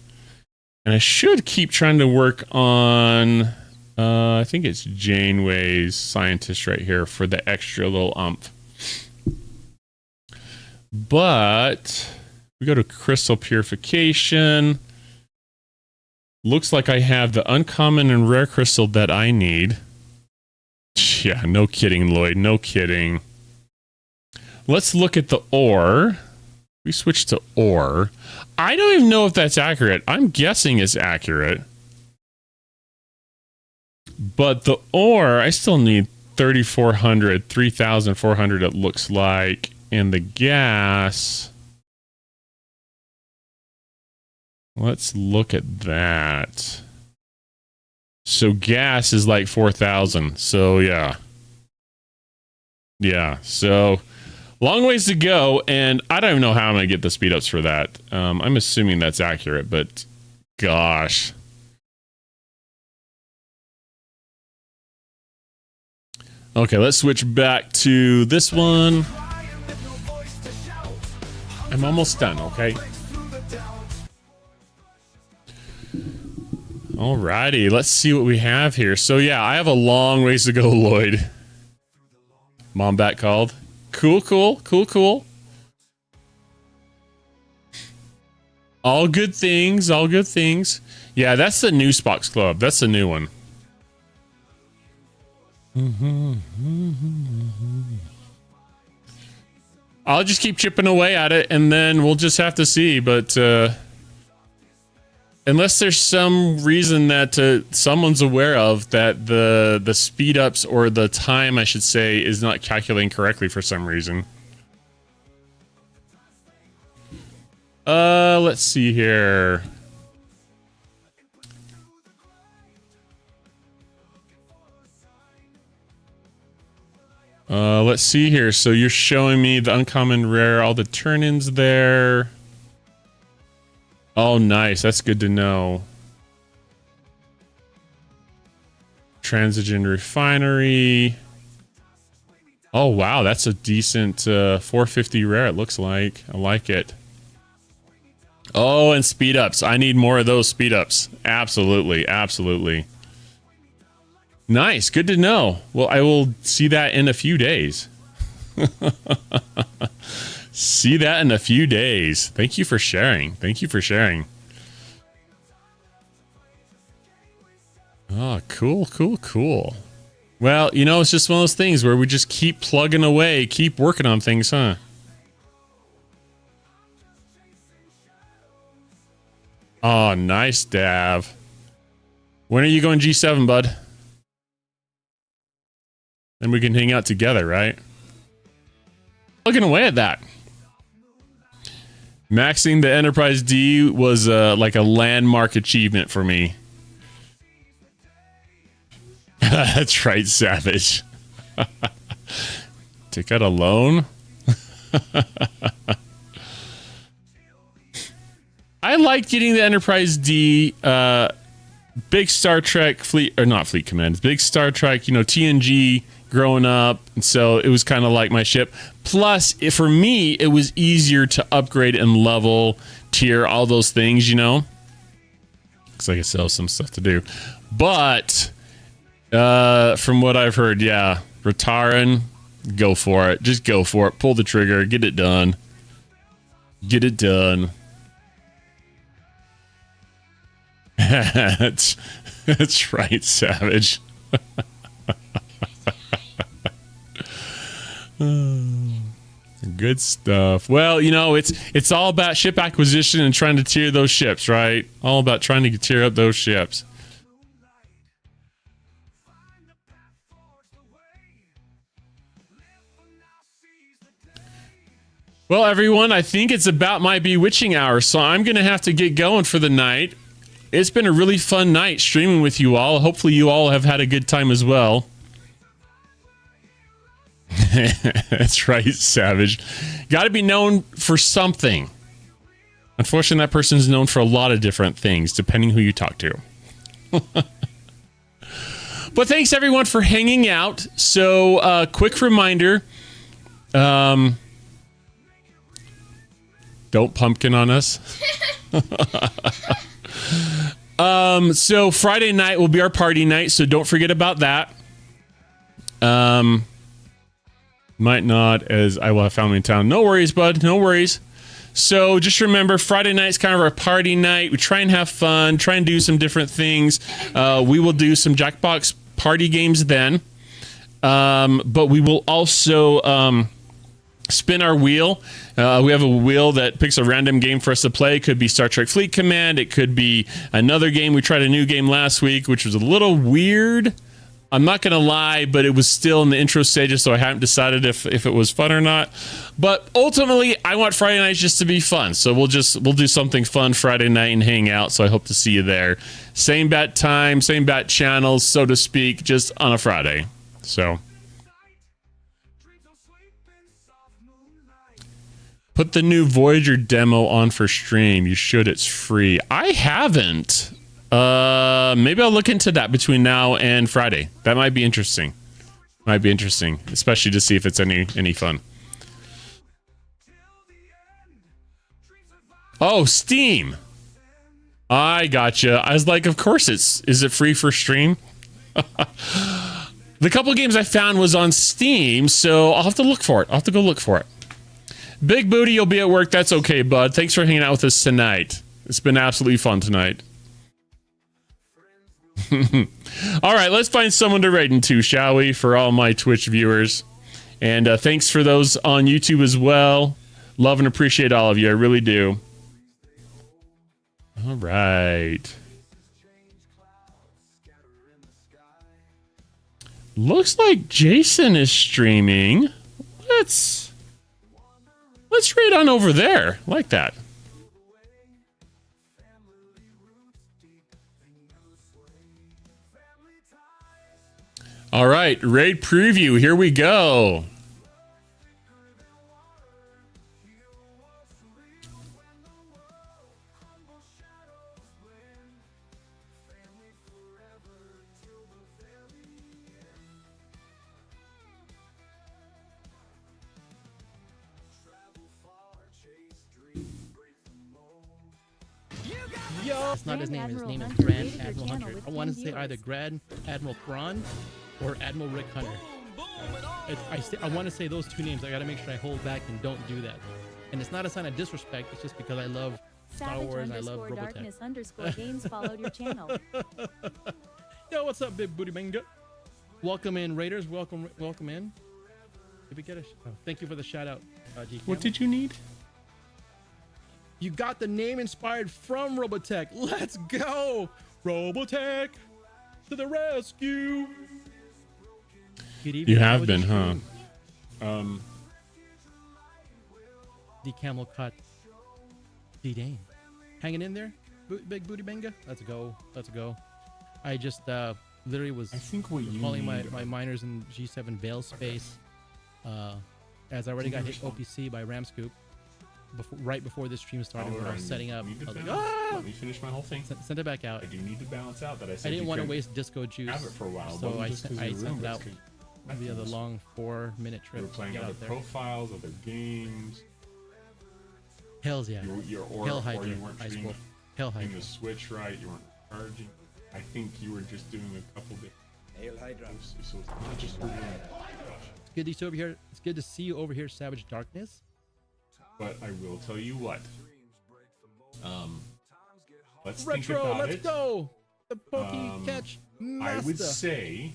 and I should keep trying to work on, I think it's Janeway's scientist right here for the extra little umph. But we go to crystal purification. Looks like I have the uncommon and rare crystal that I need. Yeah, no kidding, Lloyd. No kidding. Let's look at the ore. We switch to ore. I don't even know if that's accurate. I'm guessing it's accurate. But the ore, I still need 3,400, 3,400 it looks like. And the gas, let's look at that. So gas is like 4,000. So yeah. Yeah, so long ways to go. And I don't even know how I'm going to get the speed ups for that. I'm assuming that's accurate, but gosh. Okay, let's switch back to this one. I'm almost done, okay? Alrighty, let's see what we have here. So yeah, I have a long ways to go, Lloyd. Mom back called. Cool, cool, cool, cool. All good things, all good things. Yeah, that's the new Spots Club. That's the new one. I'll just keep chipping away at it, and then we'll just have to see. But unless there's some reason that someone's aware of that the speed ups or the time, I should say, is not calculating correctly for some reason. Let's see here. Let's see here. So you're showing me the uncommon rare, all the turn-ins there. Oh, nice. That's good to know. Transigen refinery. Oh, wow. That's a decent 450 rare, it looks like. I like it. Oh, and speed ups. I need more of those speed ups. Absolutely. Absolutely. Nice. Good to know. Well, I will see that in a few days. See that in a few days. Thank you for sharing. Thank you for sharing. Oh, cool, cool, cool. Well, you know, it's just one of those things where we just keep plugging away, keep working on things, huh? Oh, nice, Dav. When are you going G7, bud? Then we can hang out together, right? Looking away at that. Maxing the Enterprise D was like a landmark achievement for me. That's right, Savage. Take out a loan? I liked getting the Enterprise D, big Star Trek fleet, or not fleet command, big Star Trek, you know, TNG growing up. And so it was kind of like my ship. Plus, for me, it was easier to upgrade and level, tier, all those things, you know? Because like I still have some stuff to do. But from what I've heard, yeah, Rataran, go for it. Just go for it. Pull the trigger. Get it done. Get it done. that's right, Savage. Good stuff. Well, you know, it's all about ship acquisition and trying to tier those ships, right? All about trying to tier up those ships. Well, everyone, I think it's about my bewitching hour, so I'm going to have to get going for the night. It's been a really fun night streaming with you all. Hopefully you all have had a good time as well. That's right, Savage. Got to be known for something. Unfortunately, that person is known for a lot of different things, depending who you talk to. But thanks, everyone, for hanging out. So, quick reminder. Don't pumpkin on us. So Friday night will be our party night, so don't forget about that. Might not, as I will have family in town. No worries, bud. No worries. So just remember, Friday night's kind of our party night. We try and have fun, try and do some different things. We will do some Jackbox party games then. But we will also spin our wheel. We have a wheel that picks a random game for us to play. It could be Star Trek Fleet Command. It could be another game. We tried a new game last week, which was a little weird. I'm not going to lie, but it was still in the intro stages, so I haven't decided if it was fun or not. But ultimately, I want Friday nights just to be fun. So we'll do something fun Friday night and hang out. So I hope to see you there. Same bat time, same bat channels, so to speak, just on a Friday. So put the new Voyager demo on for stream. You should. It's free. I haven't. Maybe I'll look into that between now and Friday. That might be interesting. Might be interesting, especially to see if it's any fun. Oh, Steam. I gotcha. I was like, of course is it free for stream? The couple games I found was on Steam, so I'll have to look for it. I'll have to go look for it. Big Booty, you'll be at work. That's okay, bud. Thanks for hanging out with us tonight. It's been absolutely fun tonight. All right, let's find someone to raid into, shall we, for all my Twitch viewers. And thanks for those on YouTube as well. Love and appreciate all of you. I really do. All right. Looks like Jason is streaming. Let's raid on over there. Like that. All right, raid preview. Here we go. It's not his name. His name is Grand Admiral Hunter. I want to say either Grand Admiral Thrawn or Admiral Rick Hunter. I want to say those two names. I got to make sure I hold back and don't do that. And it's not a sign of disrespect. It's just because I love Star Wars and I love Robotech. Darkness_games followed your channel. Yo, what's up, big booty manga? Welcome in, Raiders. Welcome in. Did we get a? Thank you for the shout out, G. What did you need? You got the name inspired from Robotech. Let's go, Robotech to the rescue. Good evening. You How have was been, your huh? stream? The camel cut. D-Dane. Hanging in there, big booty manga. Let's go. Let's go. I just literally was I think what you calling need, my miners in G7 Veil space, as I already got hit OPC by Ramscoop right before this stream started. When I was setting up, I was like, Let me finish my whole thing. Send it back out. I do need to balance out that I said I didn't you want to couldn't waste disco juice, have it for a while. so I just 'cause sent your room it was out good. via the long 4-minute You were trip to playing get other out there. profiles, other games. Hells yeah. Or Hell you Hydra. weren't Ice treating Wolf. Hell the Hydra. switch right. You weren't charging. I think you were just doing a couple different. Hail Hydra. So it's not just your room. It's good to see you over here. It's good to see you over here, Savage Darkness. But I will tell you what. Let's think Retro, about let's it. go. The Pokey Catch Master. I would say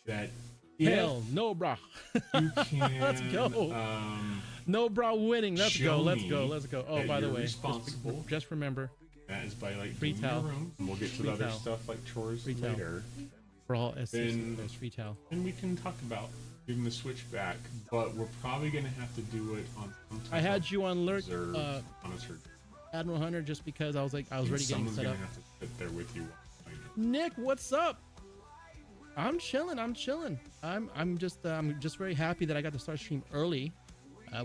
that Hell no, brah. you can. Let's go. No, brah, winning. Let's go. show Let's me go. Let's go. Oh, that by the you're way, responsible. just remember, That is by like Free doing your towel. room. And we'll get to Free the other towel. stuff like chores Free towel. later. for all SS, Then- there's free towel. And we can talk about giving the switch back, but we're probably gonna have to do it on some type I had of you on lurk, reserve, monitored. Admiral Hunter, just because I was like, I was already getting Someone's set gonna up. have to sit there with you. Nick, what's up? I'm chilling. I'm chilling. I'm just very happy that I got to start stream early.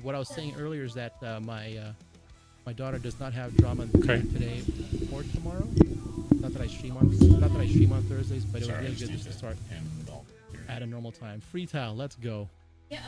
What I was saying earlier is that my daughter does not have drama today or tomorrow. Not that I stream on Thursdays, but it was really good just to start at a normal time. Free towel, let's go. Yeah,